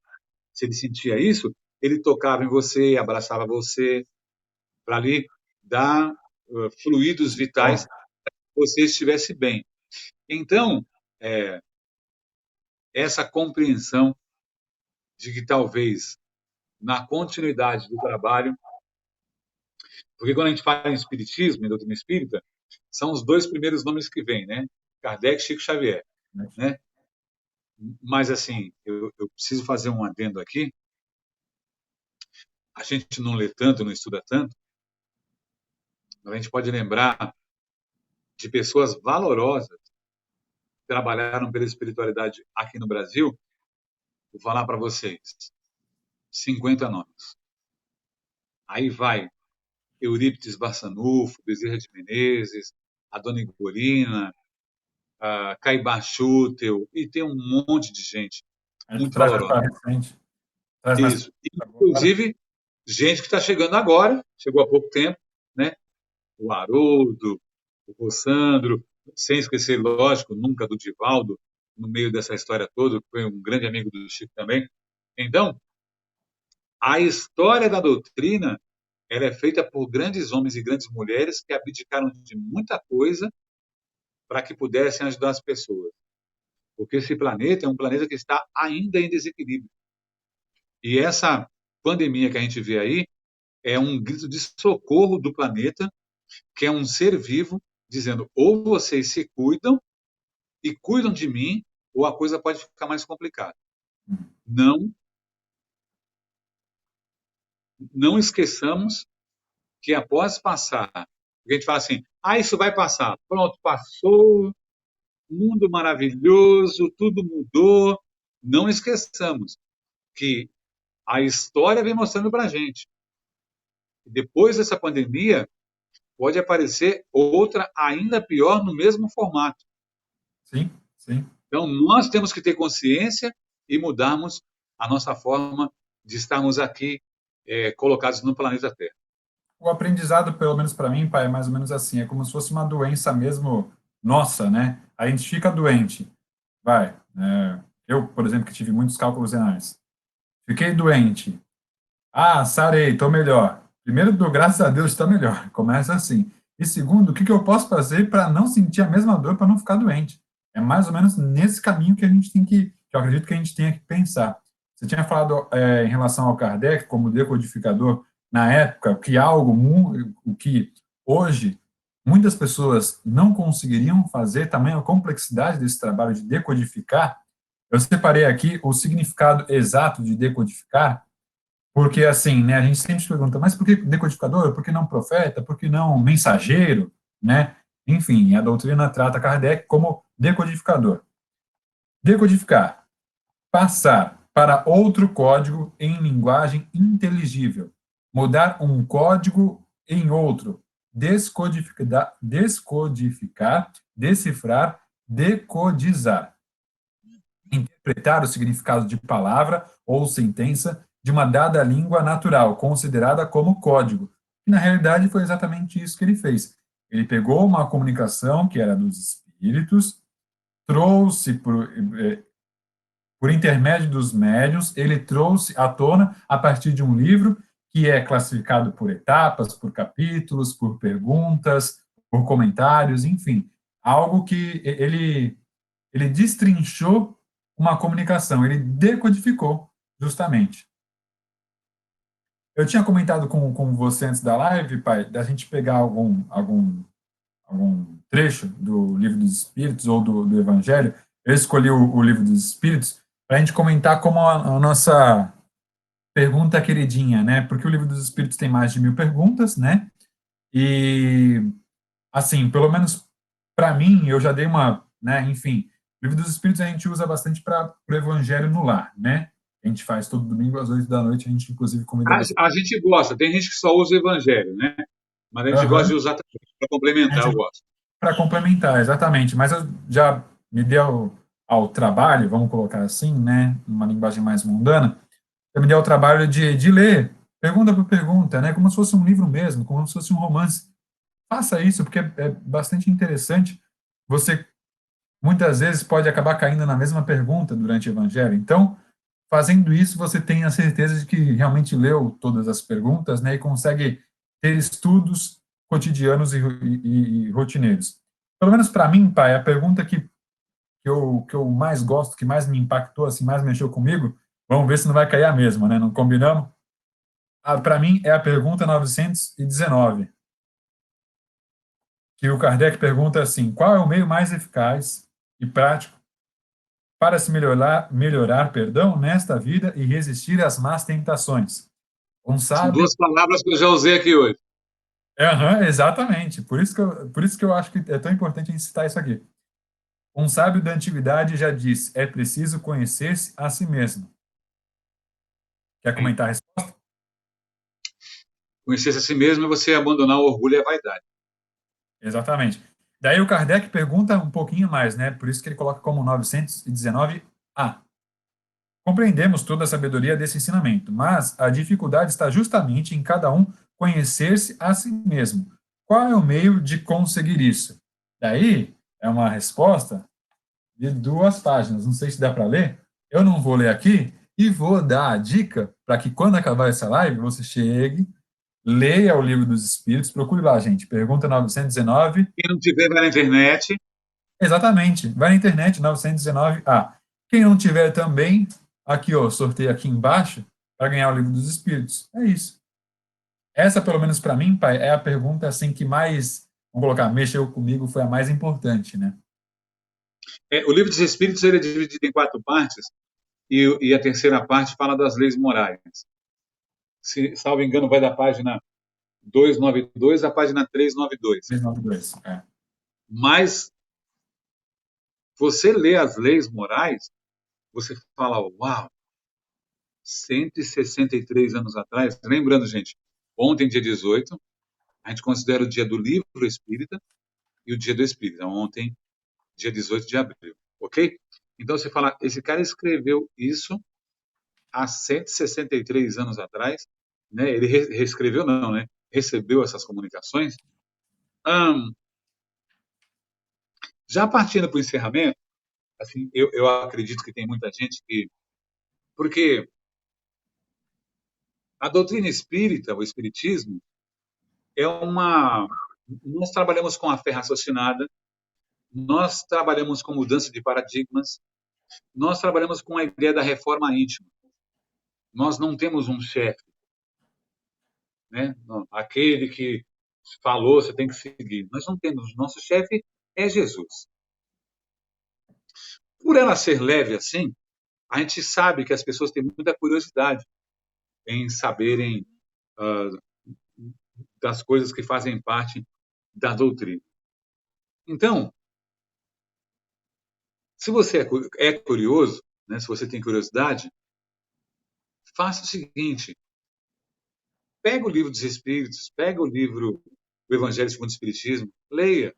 Speaker 2: se ele sentia isso, ele tocava em você, abraçava você, para ali dar fluidos vitais para que você estivesse bem. Então, essa compreensão de que talvez na continuidade do trabalho, porque quando a gente fala em espiritismo, em doutrina espírita, são os dois primeiros nomes que vêm, né? Kardec e Chico Xavier, né? Mas assim, eu preciso fazer um adendo aqui. A gente não lê tanto, não estuda tanto, mas a gente pode lembrar de pessoas valorosas que trabalharam pela espiritualidade aqui no Brasil. Vou falar para vocês, 50 nomes. Aí vai Eurípides Barçanufo, Bezerra de Menezes, a Dona Igorina, a Caibá Schutel, e tem um monte de gente
Speaker 1: A gente
Speaker 2: muito
Speaker 1: traz mais
Speaker 2: valorosa.
Speaker 1: para frente. Traz mais
Speaker 2: Isso. Inclusive, gente que está chegando agora, chegou há pouco tempo, né? O Haroldo, o Rossandro, sem esquecer, lógico, nunca do Divaldo, no meio dessa história toda, que foi um grande amigo do Chico também. Então, a história da doutrina ela é feita por grandes homens e grandes mulheres que abdicaram de muita coisa para que pudessem ajudar as pessoas. Porque esse planeta é um planeta que está ainda em desequilíbrio. E essa pandemia que a gente vê aí é um grito de socorro do planeta, que é um ser vivo dizendo: ou vocês se cuidam e cuidam de mim, ou a coisa pode ficar mais complicada. Não, não esqueçamos que após passar, a gente fala assim: isso vai passar. Pronto, passou, mundo maravilhoso, tudo mudou. Não esqueçamos que a história vem mostrando para a gente. Depois dessa pandemia, pode aparecer outra ainda pior no mesmo formato.
Speaker 1: Sim, sim.
Speaker 2: Então, nós temos que ter consciência e mudarmos a nossa forma de estarmos aqui colocados no planeta Terra.
Speaker 1: O aprendizado, pelo menos para mim, pai, é mais ou menos assim, é como se fosse uma doença mesmo nossa, né? A gente fica doente, vai. Eu, por exemplo, que tive muitos cálculos renais, fiquei doente. Sarei, estou melhor. Primeiro, dou graças a Deus, está melhor. Começa assim. E segundo, o que eu posso fazer para não sentir a mesma dor, para não ficar doente? É mais ou menos nesse caminho que a gente tem que eu acredito que a gente tenha que pensar. Você tinha falado em relação ao Kardec como decodificador na época, que algo o que hoje muitas pessoas não conseguiriam fazer, tamanha a complexidade desse trabalho de decodificar. Eu separei aqui o significado exato de decodificar, porque, assim, né, a gente sempre se pergunta, mas por que decodificador? Por que não profeta? Por que não mensageiro? Né? Enfim, a doutrina trata Kardec como decodificador. Decodificar, passar para outro código em linguagem inteligível, mudar um código em outro, descodificar, decifrar, decodizar, interpretar o significado de palavra ou sentença de uma dada língua natural, considerada como código. E, na realidade, foi exatamente isso que ele fez. Ele pegou uma comunicação que era dos espíritos, trouxe por intermédio dos médiuns, ele trouxe à tona a partir de um livro que é classificado por etapas, por capítulos, por perguntas, por comentários, enfim, algo que ele destrinchou uma comunicação, ele decodificou, justamente. Eu tinha comentado com você antes da live, pai, da gente pegar algum trecho do Livro dos Espíritos ou do Evangelho. Eu escolhi o Livro dos Espíritos para a gente comentar como a nossa pergunta queridinha, né? Porque o Livro dos Espíritos tem mais de 1000 perguntas, né? E, assim, pelo menos para mim, eu já dei uma, né? Enfim, o Livro dos Espíritos a gente usa bastante para o Evangelho no lar, né? A gente faz todo domingo às 8 da noite, a gente inclusive convida você.
Speaker 2: A gente gosta, tem gente que só usa o Evangelho, né? Mas a gente gosta de usar para complementar, eu gosto.
Speaker 1: Para complementar, exatamente. Mas eu já me deu ao trabalho, vamos colocar assim, né? Numa linguagem mais mundana, eu me dei ao trabalho de ler, pergunta por pergunta, né? Como se fosse um livro mesmo, como se fosse um romance. Faça isso, porque é bastante interessante. Você, muitas vezes, pode acabar caindo na mesma pergunta durante o Evangelho. Então, fazendo isso, você tem a certeza de que realmente leu todas as perguntas, né, e consegue ter estudos cotidianos e rotineiros. Pelo menos para mim, pai, a pergunta que eu mais gosto, que mais me impactou, assim, mais mexeu comigo, vamos ver se não vai cair a mesma, né? Não combinamos? Para mim é a pergunta 919, que o Kardec pergunta assim: qual é o meio mais eficaz e prático para se melhorar, perdão, nesta vida e resistir às más tentações? Um
Speaker 2: São
Speaker 1: sábio.
Speaker 2: duas palavras que eu já usei aqui hoje.
Speaker 1: Exatamente. Por isso que eu acho que é tão importante a gente citar isso aqui. Um sábio da antiguidade já disse: é preciso conhecer-se a si mesmo. Quer
Speaker 2: Sim.
Speaker 1: comentar a resposta?
Speaker 2: Conhecer-se a si mesmo é você abandonar o orgulho e a vaidade.
Speaker 1: Exatamente. Daí o Kardec pergunta um pouquinho mais, né? Por isso que ele coloca como 919a. Compreendemos toda a sabedoria desse ensinamento, mas a dificuldade está justamente em cada um conhecer-se a si mesmo. Qual é o meio de conseguir isso? Daí é uma resposta de 2 páginas. Não sei se dá para ler. Eu não vou ler aqui e vou dar a dica para que quando acabar essa live você chegue, leia o Livro dos Espíritos, procure lá, gente. Pergunta 919.
Speaker 2: Quem não tiver, vai na internet.
Speaker 1: Exatamente. Vai na internet, 919. Ah, quem não tiver também, aqui, ó, sorteio aqui embaixo para ganhar o livro dos Espíritos. É isso. Essa, pelo menos para mim, pai, é a pergunta assim que mais, vamos colocar, mexeu comigo, foi a mais importante, né?
Speaker 2: O livro dos Espíritos ele é dividido em quatro partes e a terceira parte fala das leis morais. Se salvo engano, vai da página 292 à página 392.
Speaker 1: 392. É.
Speaker 2: Mas você lê as leis morais, você fala, uau, 163 anos atrás. Lembrando, gente, ontem, dia 18, a gente considera o dia do livro espírita e o dia do espírita. Ontem, dia 18 de abril, ok? Então você fala, esse cara escreveu isso há 163 anos atrás, né? Ele reescreveu, não, né? Recebeu essas comunicações. Hum, já partindo para o encerramento, assim, eu acredito que tem muita gente que. Porque a doutrina espírita, o espiritismo, é uma. Nós trabalhamos com a fé raciocinada, nós trabalhamos com mudança de paradigmas, nós trabalhamos com a ideia da reforma íntima. Nós não temos um chefe, né? Não, aquele que falou, você tem que seguir. Nós não temos. Nosso chefe é Jesus. Por ela ser leve assim, a gente sabe que as pessoas têm muita curiosidade em saberem uh, das coisas que fazem parte da doutrina. Então, se você é curioso, né, se você tem curiosidade, faça o seguinte: pega o livro dos Espíritos, pega o livro do Evangelho segundo o Espiritismo, leia,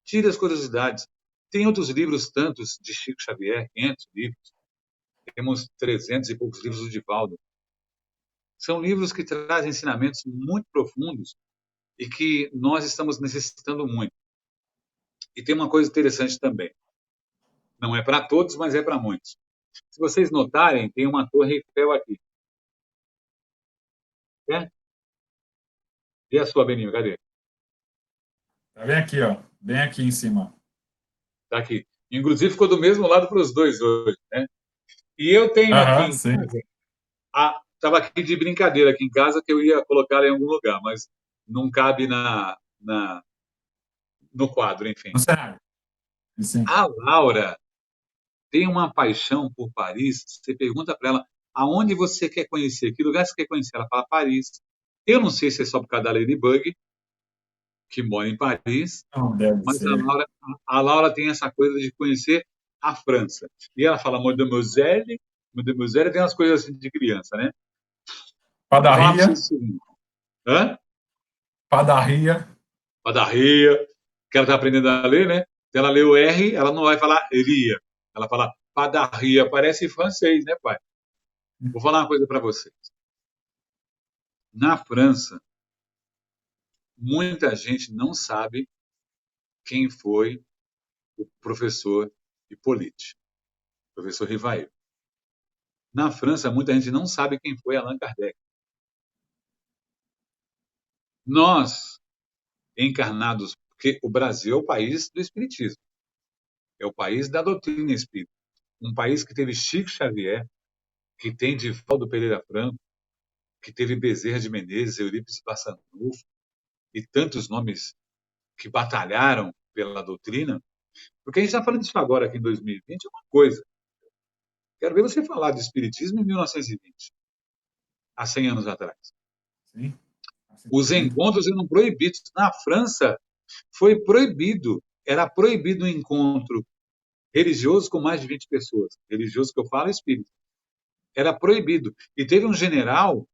Speaker 2: tire as curiosidades. Tem outros livros, tantos de Chico Xavier, 500 livros, temos 300 e poucos livros do Divaldo. São livros que trazem ensinamentos muito profundos e que nós estamos necessitando muito. E tem uma coisa interessante também. Não é para todos, mas é para muitos. Se vocês notarem, tem uma torre Eiffel aqui. Né? E a sua, Beninho? Cadê?
Speaker 1: Tá bem aqui, ó. Bem aqui em cima.
Speaker 2: Está aqui. Inclusive, ficou do mesmo lado para os dois hoje. Né? E eu tenho aqui
Speaker 1: Aham,
Speaker 2: em
Speaker 1: sim.
Speaker 2: casa. Estava aqui de brincadeira aqui em casa que eu ia colocar em algum lugar, mas não cabe no quadro, enfim.
Speaker 1: No cenário. Sim.
Speaker 2: A Laura tem uma paixão por Paris. Você pergunta para ela aonde você quer conhecer, que lugar você quer conhecer. Ela fala Paris. Eu não sei se é só por causa da Ladybug, que mora em Paris,
Speaker 1: Não deve
Speaker 2: mas
Speaker 1: ser.
Speaker 2: A Laura tem essa coisa de conhecer a França. E ela fala Mademoiselle, Mademoiselle tem umas coisas assim de criança, né? Vou falar para
Speaker 1: Padaria.
Speaker 2: vocês o seguinte. Hã?
Speaker 1: Padaria.
Speaker 2: Padaria, que ela está aprendendo a ler, né? Se ela lê o R, ela não vai falar ria. Ela fala padaria. Parece francês, né, pai? Vou falar uma coisa para vocês. Na França, muita gente não sabe quem foi o professor Hippolyte, o professor Rivail. Na França, muita gente não sabe quem foi Allan Kardec. Nós, encarnados, porque o Brasil é o país do Espiritismo, é o país da doutrina espírita, um país que teve Chico Xavier, que tem Divaldo Pereira Franco, que teve Bezerra de Menezes, Eurípides Barçanufo e tantos nomes que batalharam pela doutrina, porque a gente está falando disso agora aqui em 2020, é uma coisa. Quero ver você falar de espiritismo em 1920, há 100 anos atrás.
Speaker 1: Sim.
Speaker 2: Os encontros eram proibidos. Na França, foi proibido, era proibido um encontro religioso com mais de 20 pessoas. Religioso que eu falo é espírita. Era proibido. E teve um general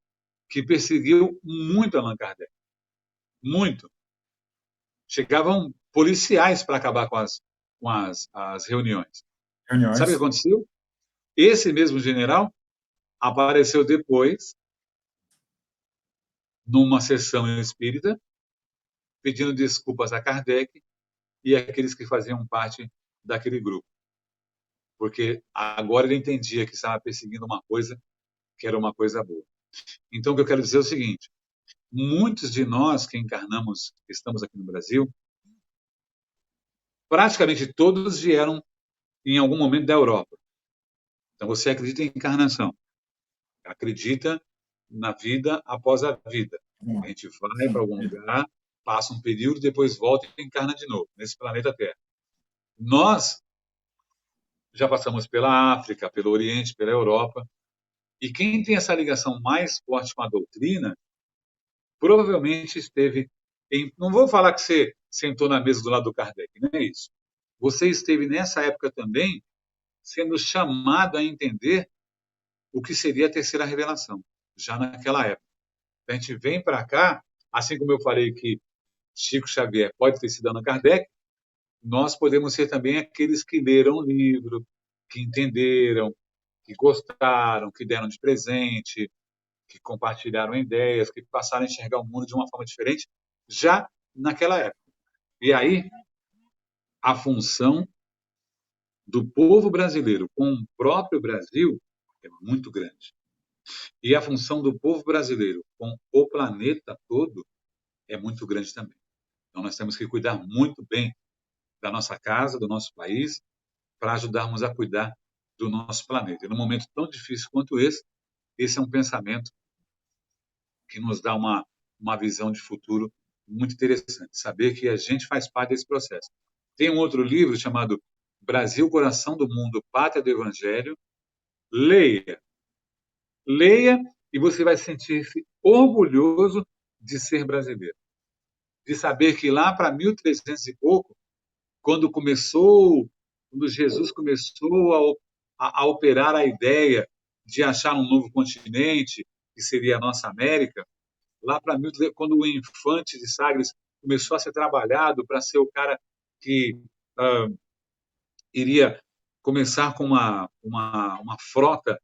Speaker 2: que perseguiu muito Allan Kardec. Muito. Chegavam policiais para acabar as reuniões. Sabe o que
Speaker 1: Reuniões.
Speaker 2: aconteceu? Esse mesmo general apareceu depois, numa sessão espírita, pedindo desculpas a Kardec e aqueles que faziam parte daquele grupo. Porque agora ele entendia que estava perseguindo uma coisa que era uma coisa boa. Então, o que eu quero dizer é o seguinte: muitos de nós que encarnamos, que estamos aqui no Brasil, praticamente todos vieram em algum momento da Europa. Então, você acredita em encarnação, acredita na vida após a vida. A gente vai para algum lugar, passa um período, depois volta e encarna de novo, nesse planeta Terra. Nós já passamos pela África, pelo Oriente, pela Europa, e quem tem essa ligação mais forte com a doutrina, provavelmente esteve em... Não vou falar que você sentou na mesa do lado do Kardec, não é isso. Você esteve nessa época também sendo chamado a entender o que seria a terceira revelação, já naquela época. A gente vem para cá, assim como eu falei que Chico Xavier pode ter sido Allan Kardec, nós podemos ser também aqueles que leram o livro, que entenderam, que gostaram, que deram de presente, que compartilharam ideias, que passaram a enxergar o mundo de uma forma diferente, já naquela época. E aí, a função do povo brasileiro com o próprio Brasil é muito grande. E a função do povo brasileiro com o planeta todo é muito grande também. Então, nós temos que cuidar muito bem da nossa casa, do nosso país, para ajudarmos a cuidar do nosso planeta. E num momento tão difícil quanto esse é um pensamento que nos dá uma visão de futuro muito interessante. Saber que a gente faz parte desse processo. Tem um outro livro chamado Brasil, Coração do Mundo, Pátria do Evangelho. Leia. Leia e você vai sentir-se orgulhoso de ser brasileiro. De saber que lá para 1300 e pouco, quando Jesus começou a operar a ideia de achar um novo continente, que seria a nossa América, lá para quando o infante de Sagres começou a ser trabalhado para ser o cara que iria começar com uma frota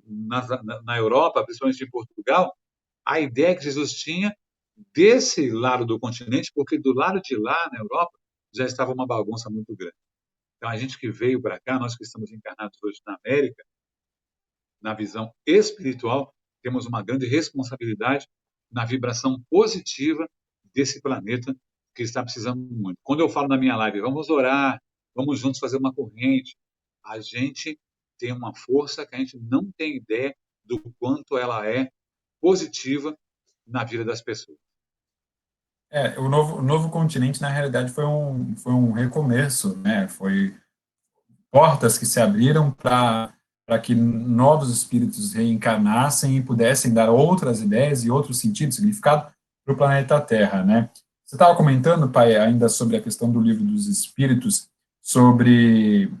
Speaker 2: na Europa, principalmente em Portugal, a ideia que Jesus tinha desse lado do continente, porque do lado de lá, na Europa, já estava uma bagunça muito grande. Então, a gente que veio para cá, nós que estamos encarnados hoje na América, na visão espiritual, temos uma grande responsabilidade na vibração positiva desse planeta que está precisando muito. Quando eu falo na minha live, vamos orar, vamos juntos fazer uma corrente, a gente tem uma força que a gente não tem ideia do quanto ela é positiva na vida das pessoas.
Speaker 1: O novo continente, na realidade, foi um recomeço, né? Foi portas que se abriram para que novos espíritos reencarnassem e pudessem dar outras ideias e outro sentido, significado para o planeta Terra, né? Você estava comentando, pai, ainda sobre a questão do livro dos espíritos, sobre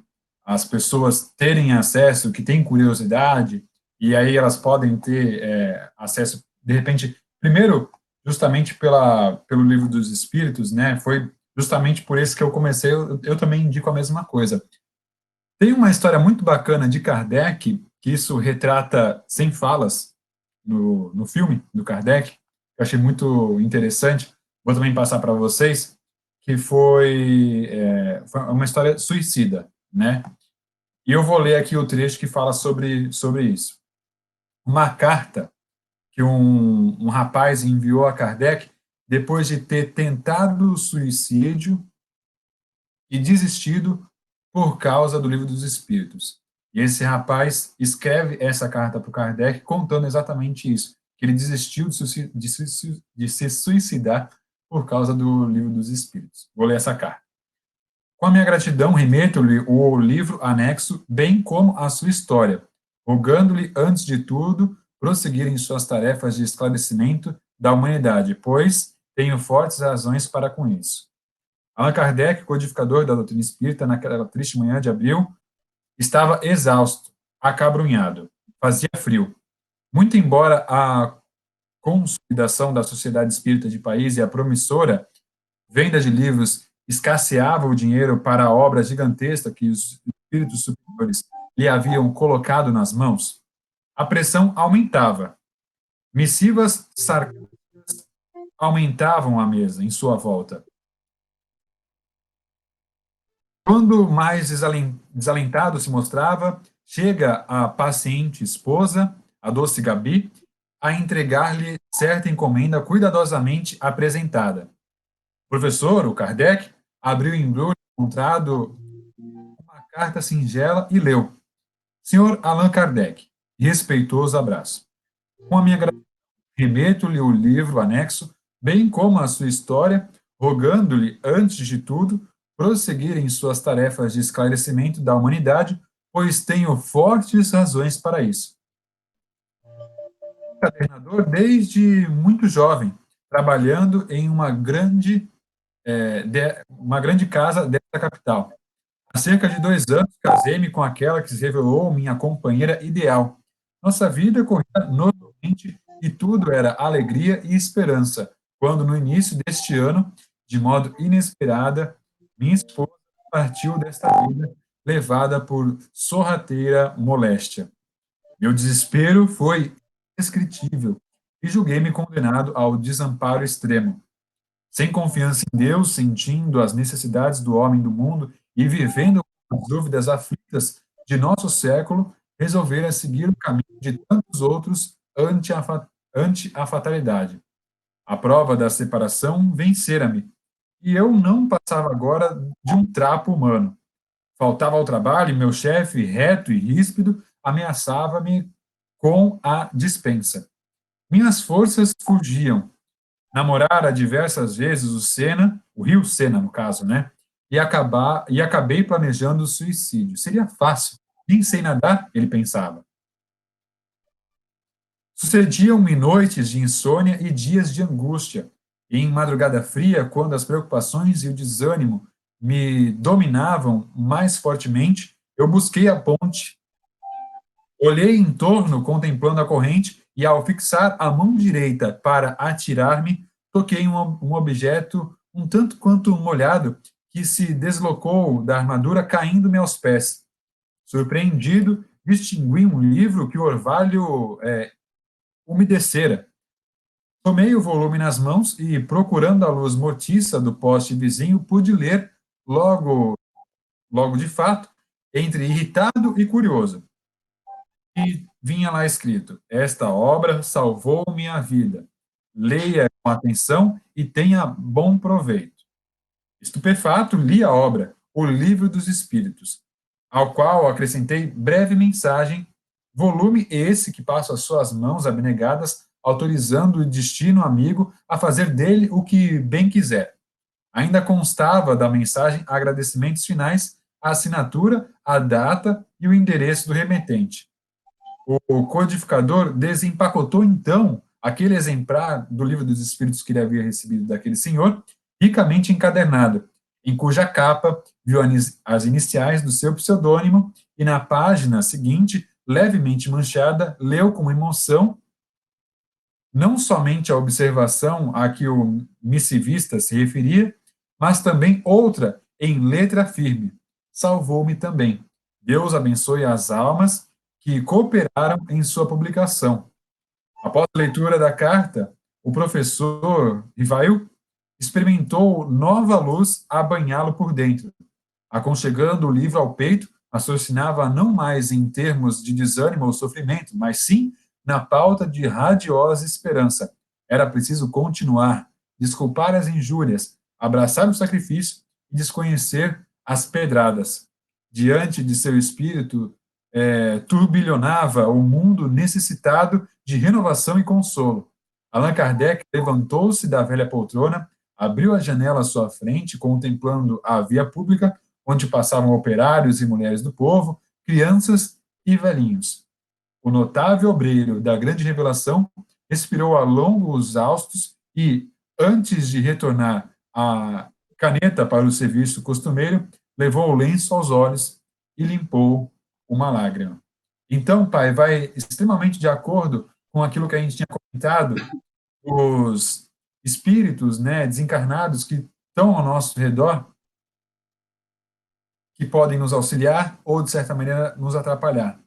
Speaker 1: as pessoas terem acesso, que têm curiosidade, e aí elas podem ter acesso, de repente, primeiro, justamente pelo livro dos espíritos, né? Foi justamente por isso que eu comecei, eu também indico a mesma coisa. Tem uma história muito bacana de Kardec, que isso retrata sem falas no filme do Kardec, que eu achei muito interessante. Vou também passar para vocês, que foi uma história suicida, né? E eu vou ler aqui o trecho que fala sobre isso. Uma carta que um rapaz enviou a Kardec depois de ter tentado o suicídio e desistido por causa do Livro dos Espíritos. E esse rapaz escreve essa carta para o Kardec contando exatamente isso, que ele desistiu de se suicidar por causa do Livro dos Espíritos. Vou ler essa carta. Com a minha gratidão, remeto-lhe o livro anexo, bem como a sua história, rogando-lhe, antes de tudo, prosseguir em suas tarefas de esclarecimento da humanidade, pois tenho fortes razões para com isso. Allan Kardec, codificador da doutrina espírita, naquela triste manhã de abril, estava exausto, acabrunhado, fazia frio. Muito embora a consolidação da sociedade espírita de país e a promissora venda de livros escasseava o dinheiro para a obra gigantesca que os espíritos superiores lhe haviam colocado nas mãos, a pressão aumentava. Missivas sarcásticas aumentavam a mesa em sua volta. Quando mais desalentado se mostrava, chega a paciente esposa, a doce Gabi, a entregar-lhe certa encomenda cuidadosamente apresentada. O professor, o Kardec, abriu o embrulho encontrado uma carta singela e leu: Senhor Allan Kardec, respeitoso abraço. Com a minha gratidão, remeto-lhe o livro anexo, bem como a sua história, rogando-lhe, antes de tudo, prosseguir em suas tarefas de esclarecimento da humanidade, pois tenho fortes razões para isso. Encadernador desde muito jovem, trabalhando em uma grande casa dessa capital. Há cerca de 2 anos, casei-me com aquela que se revelou minha companheira ideal. Nossa vida corria normalmente e tudo era alegria e esperança, quando no início deste ano, de modo inesperada, minha esposa partiu desta vida, levada por sorrateira moléstia. Meu desespero foi indescritível e julguei-me condenado ao desamparo extremo. Sem confiança em Deus, sentindo as necessidades do homem do mundo e vivendo com as dúvidas aflitas de nosso século, resolvera seguir o caminho de tantos outros ante a fatalidade. A prova da separação vencera-me, e eu não passava agora de um trapo humano. Faltava ao trabalho e meu chefe, reto e ríspido, ameaçava-me com a dispensa. Minhas forças fugiam. Namorara diversas vezes o Sena, o rio Sena, no caso, né? E acabei planejando o suicídio. Seria fácil. Nem sei nadar, ele pensava. Sucediam-me noites de insônia e dias de angústia. E em madrugada fria, quando as preocupações e o desânimo me dominavam mais fortemente, eu busquei a ponte. Olhei em torno, contemplando a corrente, e ao fixar a mão direita para atirar-me, toquei em um objeto um tanto quanto molhado que se deslocou da armadura, caindo-me aos pés. Surpreendido, distingui um livro que o orvalho umedecera. Tomei o volume nas mãos e, procurando a luz mortiça do poste vizinho, pude ler, logo, logo de fato, entre irritado e curioso. E vinha lá escrito: Esta obra salvou minha vida. Leia com atenção e tenha bom proveito. Estupefato, li a obra, O Livro dos Espíritos, ao qual acrescentei breve mensagem, volume esse que passo às suas mãos abnegadas, autorizando o destino amigo a fazer dele o que bem quiser. Ainda constava da mensagem agradecimentos finais, a assinatura, a data e o endereço do remetente. O codificador desempacotou, então, aquele exemplar do Livro dos Espíritos que ele havia recebido daquele senhor, ricamente encadernado, em cuja capa viu as iniciais do seu pseudônimo e, na página seguinte, levemente manchada, leu com emoção não somente a observação a que o missivista se referia, mas também outra em letra firme. Salvou-me também. Deus abençoe as almas que cooperaram em sua publicação. Após a leitura da carta, o professor Rivail experimentou nova luz a banhá-lo por dentro. Aconchegando o livro ao peito, raciocinava não mais em termos de desânimo ou sofrimento, mas sim na pauta de radiosa esperança. Era preciso continuar, desculpar as injúrias, abraçar o sacrifício e desconhecer as pedradas. Diante de seu espírito, turbilhonava o mundo necessitado de renovação e consolo. Allan Kardec levantou-se da velha poltrona, abriu a janela à sua frente, contemplando a via pública, onde passavam operários e mulheres do povo, crianças e velhinhos. O notável obreiro da grande revelação expirou a longos haustos e, antes de retornar a caneta para o serviço costumeiro, levou o lenço aos olhos e limpou uma lágrima. Então, pai, vai extremamente de acordo com aquilo que a gente tinha comentado, os espíritos, né, desencarnados que estão ao nosso redor, que podem nos auxiliar ou, de certa maneira, nos atrapalhar.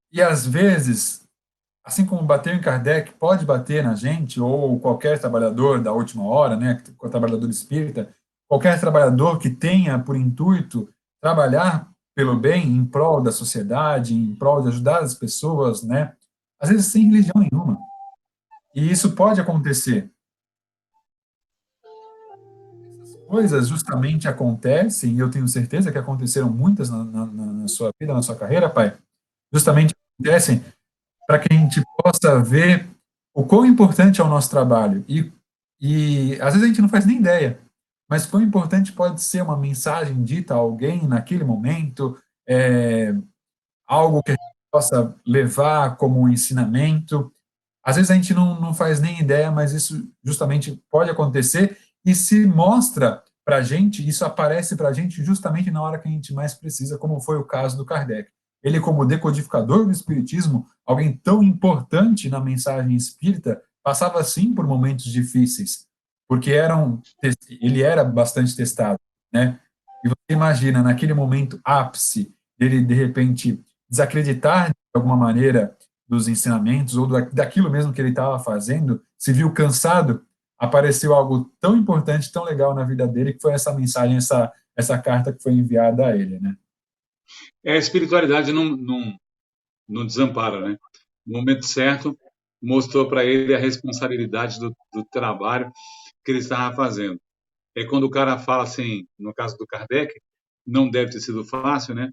Speaker 1: E, às vezes, assim como bateu em Kardec, pode bater na gente, ou qualquer trabalhador da última hora, né, trabalhador espírita, qualquer trabalhador que tenha por intuito trabalhar pelo bem, em prol da sociedade, em prol de ajudar as pessoas, né, às vezes sem religião nenhuma. E isso pode acontecer. coisas justamente acontecem, e eu tenho certeza que aconteceram muitas na sua vida, na sua carreira, pai, justamente acontecem para que a gente possa ver o quão importante é o nosso trabalho. E às vezes a gente não faz nem ideia, mas quão importante pode ser uma mensagem dita a alguém naquele momento, é, algo que a gente possa levar como um ensinamento. Às vezes a gente não faz nem ideia, mas isso justamente pode acontecer e se mostra para a gente, isso aparece para a gente justamente na hora que a gente mais precisa, como foi o caso do Kardec. Ele, como decodificador do Espiritismo, alguém tão importante na mensagem espírita, passava sim por momentos difíceis, porque ele era bastante testado, né? E você imagina, naquele momento ápice, ele de repente desacreditar de alguma maneira dos ensinamentos ou daquilo mesmo que ele estava fazendo, se viu cansado, apareceu algo tão importante, tão legal na vida dele, que foi essa mensagem, essa carta que foi enviada a ele, né?
Speaker 2: A espiritualidade não desampara, né? No momento certo, mostrou para ele a responsabilidade do trabalho que ele estava fazendo. É quando o cara fala assim, no caso do Kardec, não deve ter sido fácil, né?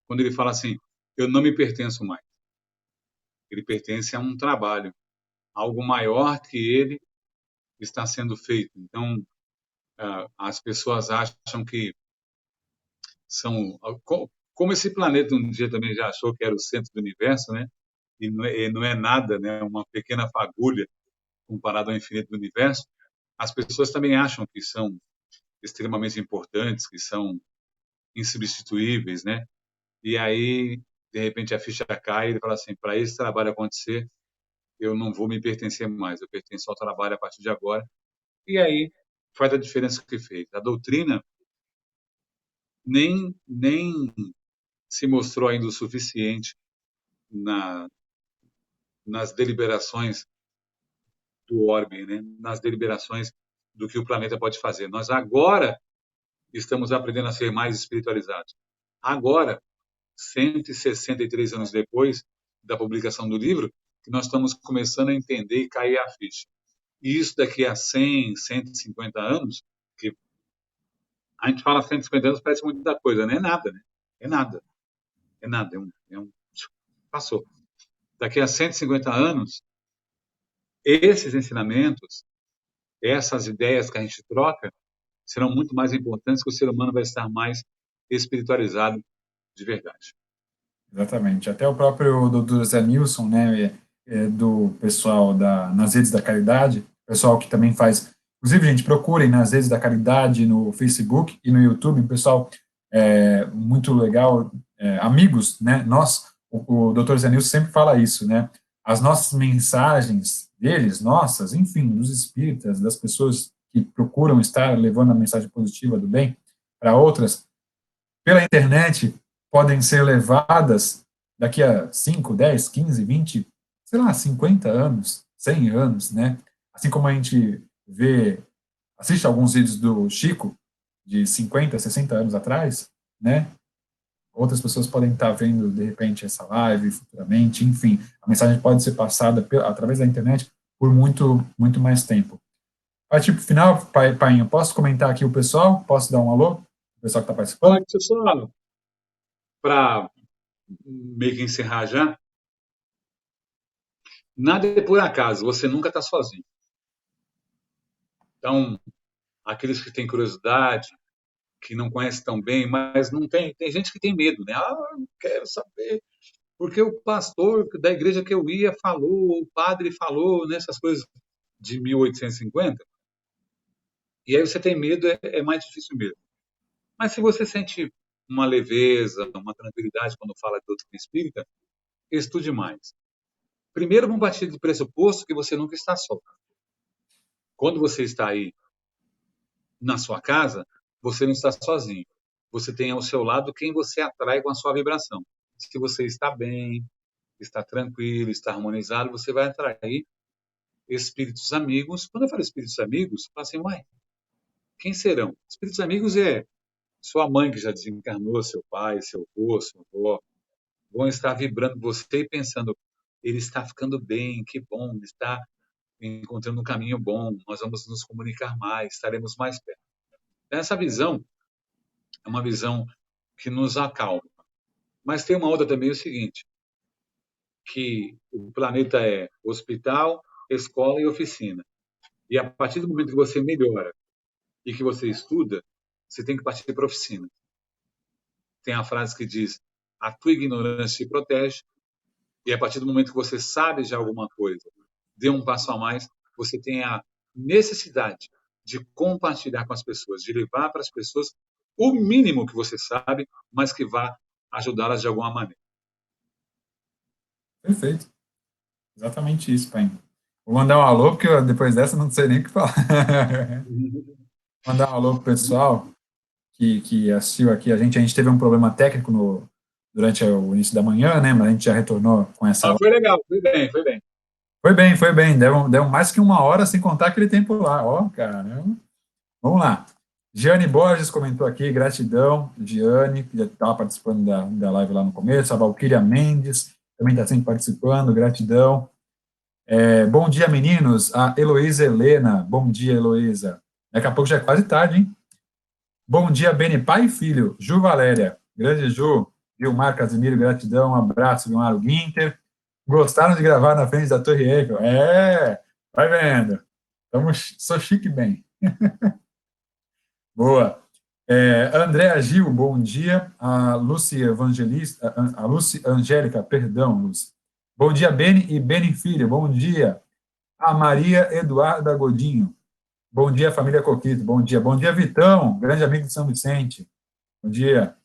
Speaker 2: Quando ele fala assim, eu não me pertenço mais. Ele pertence a um trabalho, algo maior que ele está sendo feito. Então, as pessoas acham que são como esse planeta um dia também já achou que era o centro do universo, né? E não é nada, né? Uma pequena fagulha comparado ao infinito do universo. As pessoas também acham que são extremamente importantes, que são insubstituíveis, né? E aí, de repente, a ficha cai e ele fala assim: para esse trabalho acontecer, eu não vou me pertencer mais, eu pertenço ao trabalho a partir de agora. E aí faz a diferença que fez. A doutrina nem se mostrou ainda o suficiente na, nas deliberações do orbe, né? Nas deliberações do que o planeta pode fazer. Nós agora estamos aprendendo a ser mais espiritualizados. Agora, 163 anos depois da publicação do livro, que nós estamos começando a entender e cair a ficha. E isso daqui a 100, 150 anos, que a gente fala 150 anos, parece muita coisa, não é nada, né? É nada, é nada, passou. Daqui a 150 anos, esses ensinamentos, essas ideias que a gente troca, serão muito mais importantes, que o ser humano vai estar mais espiritualizado de verdade.
Speaker 1: Exatamente. Até o próprio Dr. Zé Nilson, né, do pessoal nas redes da caridade, pessoal que também faz. Inclusive, gente, procurem nas redes da caridade, no Facebook e no YouTube, um pessoal muito legal, amigos, né? O Dr. Zé Nilson sempre fala isso, né? As nossas mensagens deles, nossas, enfim, dos espíritas, das pessoas que procuram estar levando a mensagem positiva do bem para outras, pela internet, podem ser levadas daqui a 5, 10, 15, 20, sei lá, 50 anos, 100 anos, né? Assim como a gente vê, assiste alguns vídeos do Chico, de 50, 60 anos atrás, né? Outras pessoas podem estar vendo, de repente, essa live futuramente, enfim, a mensagem pode ser passada através da internet por muito, muito mais tempo. Partir para o final, Painho, posso comentar aqui o pessoal? Posso dar um alô? O pessoal que está participando?
Speaker 2: Pode, só para meio que encerrar já, nada é por acaso, você nunca está sozinho. Então, aqueles que têm curiosidade, que não conhecem tão bem, mas não tem gente que tem medo, né? Ah, eu não quero saber, porque o pastor da igreja que eu ia falou, o padre falou, nessas coisas de 1850, e aí você tem medo, é mais difícil mesmo. Mas se você sente uma leveza, uma tranquilidade quando fala de doutrina espírita, estude mais. Primeiro, vamos partir do pressuposto que você nunca está só. Quando você está aí na sua casa, você não está sozinho. Você tem ao seu lado quem você atrai com a sua vibração. Se você está bem, está tranquilo, está harmonizado, você vai atrair espíritos amigos. Quando eu falo espíritos amigos, eu falo assim, uai, quem serão? Espíritos amigos é sua mãe que já desencarnou, seu pai, seu avô, sua avó, vão estar vibrando você e pensando, ele está ficando bem, que bom, ele está encontrando um caminho bom, nós vamos nos comunicar mais, estaremos mais perto. Essa visão é uma visão que nos acalma. Mas tem uma outra também, o seguinte, que o planeta é hospital, escola e oficina. E a partir do momento que você melhora e que você estuda, você tem que partir para a oficina. Tem a frase que diz: a tua ignorância te protege, e a partir do momento que você sabe de alguma coisa, dê um passo a mais, você tem a necessidade de compartilhar com as pessoas, de levar para as pessoas o mínimo que você sabe, mas que vá ajudá-las de alguma maneira.
Speaker 1: Perfeito. Exatamente isso, pai. Vou mandar um alô, porque depois dessa não sei nem o que falar. Mandar um alô pro pessoal que assistiu aqui. A gente teve um problema técnico durante o início da manhã, né? Mas a gente já retornou com essa
Speaker 2: Ah,
Speaker 1: live.
Speaker 2: foi legal, foi bem, foi bem.
Speaker 1: Foi bem, foi bem. Deu mais que uma hora, sem contar aquele tempo lá. Ó, caramba. Vamos lá. Giane Borges comentou aqui, gratidão. Giane, que já estava participando da live lá no começo. A Valquíria Mendes também está sempre participando, gratidão. Bom dia, meninos. A Heloísa Helena. Bom dia, Heloísa. Daqui a pouco já é quase tarde, hein? Bom dia, Beni, pai e filho. Ju Valéria. Grande Ju. Vilmar Casimiro, gratidão. Um abraço, Vilmar Guinter. Gostaram de gravar na frente da Torre Eiffel? Vai vendo. Sou chique bem. Boa. Andréa Gil, bom dia. A Lúcia Evangelista, a Lúcia Angélica, perdão, Lúcia. Bom dia, Beni e Beni Filho, bom dia. A Maria Eduarda Godinho. Bom dia, família Coquito, bom dia. Bom dia, Vitão, grande amigo de São Vicente. Bom dia.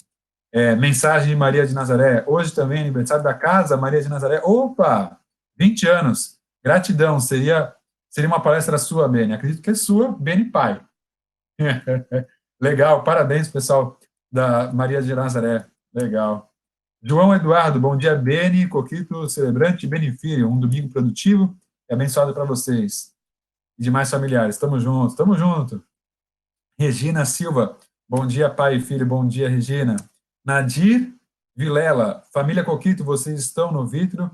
Speaker 1: Mensagem de Maria de Nazaré. Hoje também aniversário da casa Maria de Nazaré. Opa! 20 anos. Gratidão. Seria uma palestra sua, Beni. Acredito que é sua, Beni pai. Legal. Parabéns, pessoal da Maria de Nazaré. Legal. João Eduardo, bom dia, Beni, Coquito, celebrante, Beni Filho. Um domingo produtivo e abençoado para vocês. E demais familiares. Tamo junto, tamo junto. Regina Silva, bom dia, pai e filho. Bom dia, Regina. Nadir Vilela, família Coquito, vocês estão no vidro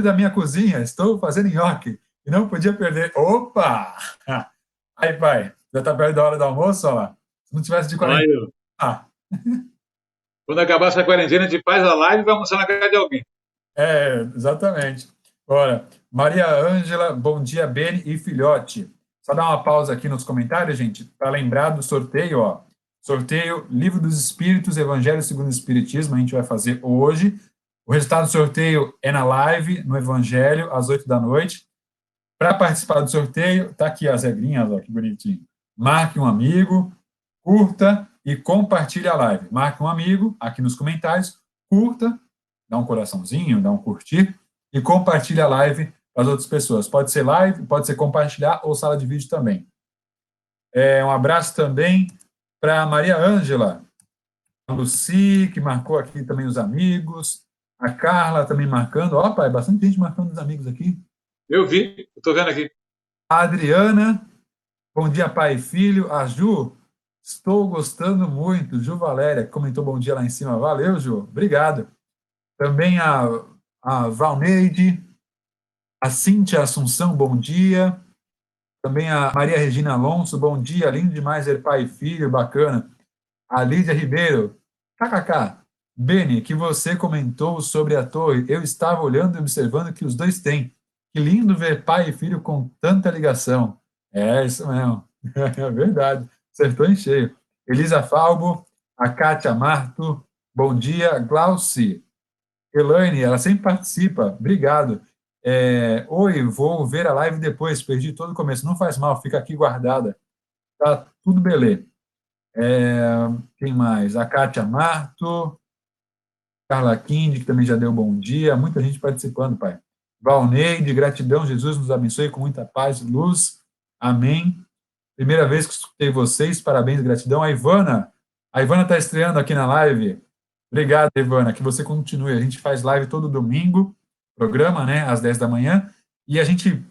Speaker 1: da minha cozinha, estou fazendo nhoque e não podia perder. Opa! Aí, pai, já está perto da hora do almoço, ó. Se não tivesse de quarentena.
Speaker 2: Quando acabar essa quarentena, a gente faz a live e vai almoçar na casa de alguém.
Speaker 1: Exatamente. Ora, Maria Ângela, bom dia, Beni e filhote. Só dar uma pausa aqui nos comentários, gente, para lembrar do sorteio, ó. Sorteio Livro dos Espíritos, Evangelho segundo o Espiritismo, a gente vai fazer hoje. O resultado do sorteio é na live, no Evangelho, às 8 da noite. Para participar do sorteio, tá aqui as regrinhas, ó, que bonitinho. Marque um amigo, curta e compartilhe a live. Marque um amigo aqui nos comentários, curta, dá um coraçãozinho, dá um curtir e compartilhe a live para as outras pessoas. Pode ser live, pode ser compartilhar ou sala de vídeo também. Um abraço também para Maria Ângela, a Lucy, que marcou aqui também os amigos, a Carla também marcando. Ó, pai, bastante gente marcando os amigos aqui.
Speaker 2: Eu vi, estou vendo aqui.
Speaker 1: A Adriana, bom dia, pai e filho. A Ju, estou gostando muito. Ju Valéria, comentou bom dia lá em cima. Valeu, Ju, obrigado. Também a Valneide, a Cíntia Assunção, bom dia. Também a Maria Regina Alonso, bom dia, lindo demais ser pai e filho, bacana. A Lídia Ribeiro, kkk. Beni, que você comentou sobre a torre, eu estava olhando e observando que os dois têm. Que lindo ver pai e filho com tanta ligação. Isso mesmo. É verdade. Acertou em cheio. Elisa Falbo, a Kátia Marto, bom dia. Glauci. Elaine, ela sempre participa. Obrigado. Oi, vou ver a live depois. Perdi todo o começo. Não faz mal, fica aqui guardada. Tá tudo beleza. Quem mais? A Kátia Marto, Carla Kinde, que também já deu bom dia. Muita gente participando, pai. Valneide, gratidão. Jesus nos abençoe com muita paz e luz. Amém. Primeira vez que escutei vocês. Parabéns, gratidão. A Ivana está estreando aqui na live. Obrigado, Ivana, que você continue. A gente faz live todo domingo, programa, né, às 10 da manhã, e a gente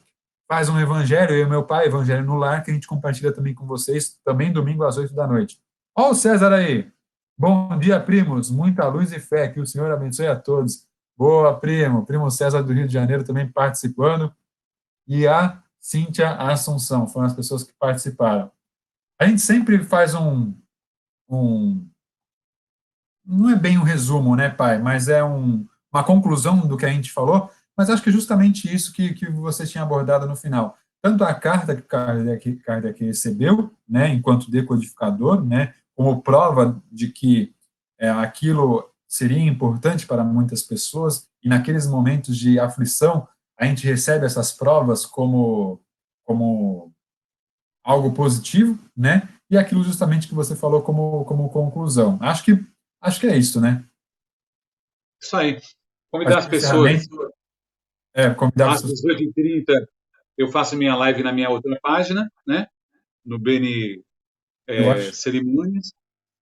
Speaker 1: faz um evangelho, eu e meu pai, Evangelho no Lar, que a gente compartilha também com vocês, também domingo às 8 da noite. Ó o César aí. Bom dia, primos. Muita luz e fé. Que o Senhor abençoe a todos. Boa, primo. Primo César do Rio de Janeiro também participando. E a Cíntia Assunção. Foram as pessoas que participaram. A gente sempre faz um não é bem um resumo, né, pai? Mas é uma conclusão do que a gente falou. Mas acho que é justamente isso que você tinha abordado no final. Tanto a carta que Kardec recebeu, né, enquanto decodificador, né, como prova de que aquilo seria importante para muitas pessoas, e naqueles momentos de aflição, a gente recebe essas provas como algo positivo, né? E aquilo justamente que você falou como conclusão. Acho que é isso, né?
Speaker 2: Isso aí. Convidar
Speaker 1: Fazer
Speaker 2: as
Speaker 1: o
Speaker 2: pessoas.
Speaker 1: encerramento, convidar
Speaker 2: Às
Speaker 1: vocês.
Speaker 2: 18h30, eu faço minha live na minha outra página, né? No Beni
Speaker 1: Eu acho.
Speaker 2: Cerimônias.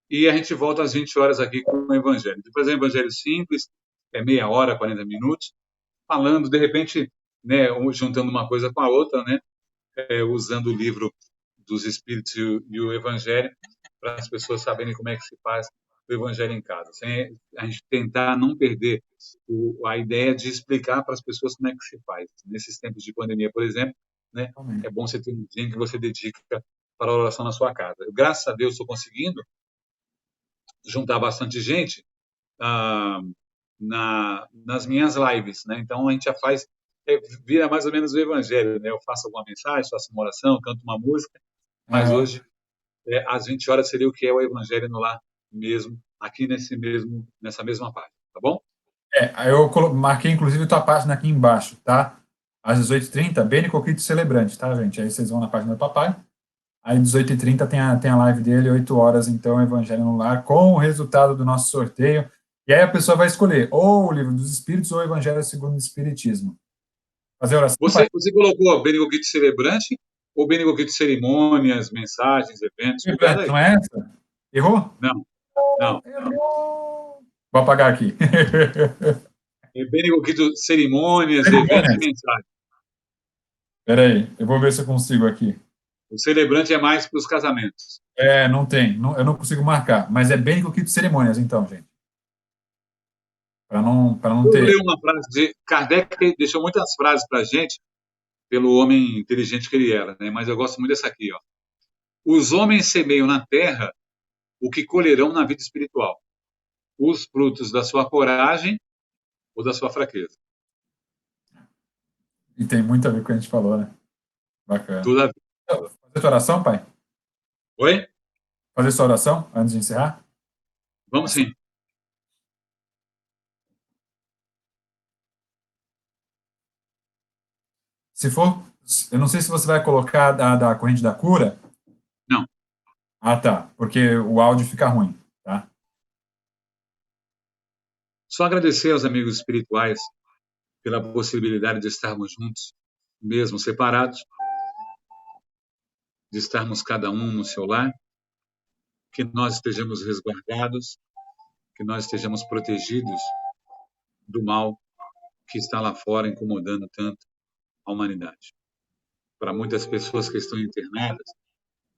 Speaker 2: E a gente volta às 20 horas aqui com o Evangelho. Depois é um Evangelho simples, é meia hora, 40 minutos, falando, de repente, né, juntando uma coisa com a outra, né? Usando o livro dos Espíritos e o Evangelho, para as pessoas saberem como é que se faz o Evangelho em casa. Sem a gente tentar não perder a ideia de explicar para as pessoas como é que se faz. Nesses tempos de pandemia, por exemplo, né, é bom você ter um dia que você dedica para a oração na sua casa. Eu, graças a Deus, estou conseguindo juntar bastante gente ah, nas minhas lives, né? Então a gente já faz, vira mais ou menos o Evangelho, né? Eu faço alguma mensagem, faço uma oração, canto uma música, mas
Speaker 1: Aham.
Speaker 2: hoje às 20 horas seria o que é o Evangelho no Lar mesmo, aqui nessa mesma página, tá bom?
Speaker 1: Aí eu marquei, inclusive, tua página aqui embaixo, tá? Às 18h30, Beni Coquito Celebrante, tá, gente? Aí vocês vão na página do papai. Aí, 18h30, tem a live dele, 8 horas, então, Evangelho no Lar, com o resultado do nosso sorteio. E aí a pessoa vai escolher ou o Livro dos Espíritos ou o Evangelho segundo o Espiritismo. Fazer oração, pai?
Speaker 2: Você colocou Benegogito Celebrante ou Benegogito Cerimônias, mensagens, eventos? Cuidado
Speaker 1: Celebrante,
Speaker 2: aí.
Speaker 1: não é essa? Errou?
Speaker 2: Não, não.
Speaker 1: Errou! Vou apagar aqui.
Speaker 2: É Benegogito Cerimônias, eventos e
Speaker 1: Cerimônias.
Speaker 2: mensagens.
Speaker 1: Peraí, eu vou ver se eu consigo aqui.
Speaker 2: O celebrante é mais para os casamentos.
Speaker 1: Não tem, eu não consigo marcar, mas é bem coquito de cerimônias, então, gente. Para não
Speaker 2: Eu
Speaker 1: ter.
Speaker 2: li uma frase de Kardec, deixou muitas frases para a gente, pelo homem inteligente que ele era, né? Mas eu gosto muito dessa aqui, ó. Os homens semeiam na terra o que colherão na vida espiritual, os frutos da sua coragem ou da sua fraqueza.
Speaker 1: E tem muito a ver com o que a gente falou, né? Bacana.
Speaker 2: Tudo a ver.
Speaker 1: Fazer sua oração, pai?
Speaker 2: Oi?
Speaker 1: Fazer sua oração antes de encerrar?
Speaker 2: Vamos sim.
Speaker 1: Se for, eu não sei se você vai colocar da corrente da cura.
Speaker 2: Não.
Speaker 1: Ah, tá. Porque o áudio fica ruim, tá?
Speaker 2: Só agradecer aos amigos espirituais pela possibilidade de estarmos juntos, mesmo separados, de estarmos cada um no seu lar, que nós estejamos resguardados, que nós estejamos protegidos do mal que está lá fora incomodando tanto a humanidade. Para muitas pessoas que estão internadas,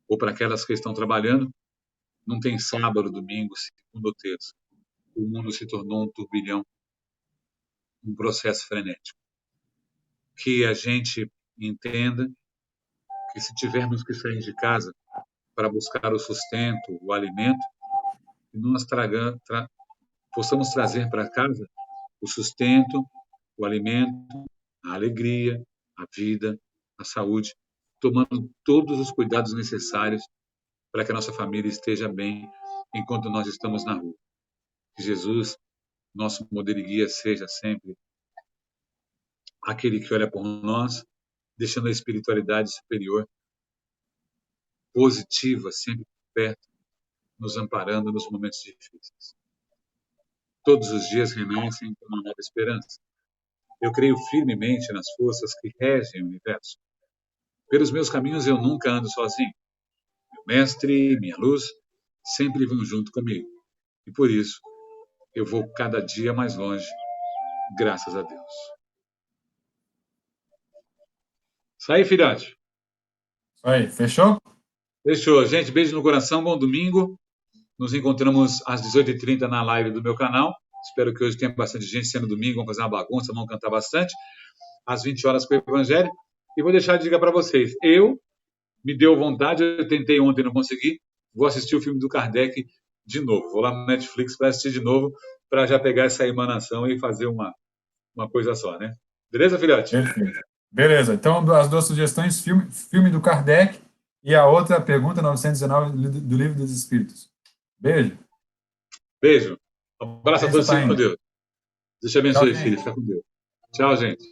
Speaker 2: ou para aquelas que estão trabalhando, não tem sábado, domingo, segunda ou terça. O mundo se tornou um turbilhão, um processo frenético. Que a gente entenda que se tivermos que sair de casa para buscar o sustento, o alimento, que nós possamos trazer para casa o sustento, o alimento, a alegria, a vida, a saúde, tomando todos os cuidados necessários para que a nossa família esteja bem enquanto nós estamos na rua. Que Jesus, nosso modelo e guia, seja sempre aquele que olha por nós, deixando a espiritualidade superior, positiva, sempre perto, nos amparando nos momentos difíceis. Todos os dias renascem com uma nova esperança. Eu creio firmemente nas forças que regem o universo. Pelos meus caminhos eu nunca ando sozinho. Meu mestre, minha luz, sempre vão junto comigo. E por isso, eu vou cada dia mais longe, graças a Deus. Isso aí, filhote.
Speaker 1: Aí, fechou?
Speaker 2: Fechou. Gente, beijo no coração, bom domingo. Nos encontramos às 18h30 na live do meu canal. Espero que hoje tenha bastante gente, sendo domingo, vamos fazer uma bagunça, vamos cantar bastante. Às 20 horas com o Evangelho. E vou deixar a dica para vocês. Eu me deu vontade, eu tentei ontem, não consegui, vou assistir o filme do Kardec de novo. Vou lá no Netflix para assistir de novo, para já pegar essa emanação e fazer uma coisa só, né? Beleza, filhote?
Speaker 1: Perfeito. Beleza, então as duas sugestões, filme do Kardec e a outra pergunta 919 do Livro dos Espíritos. Beijo.
Speaker 2: Beijo. Um abraço a
Speaker 1: Benção,
Speaker 2: todos,
Speaker 1: tá
Speaker 2: fiquem com
Speaker 1: indo.
Speaker 2: Deus. Deus te
Speaker 1: Tchau,
Speaker 2: abençoe, filho.
Speaker 1: gente.
Speaker 2: Fica com Deus. Tchau, gente.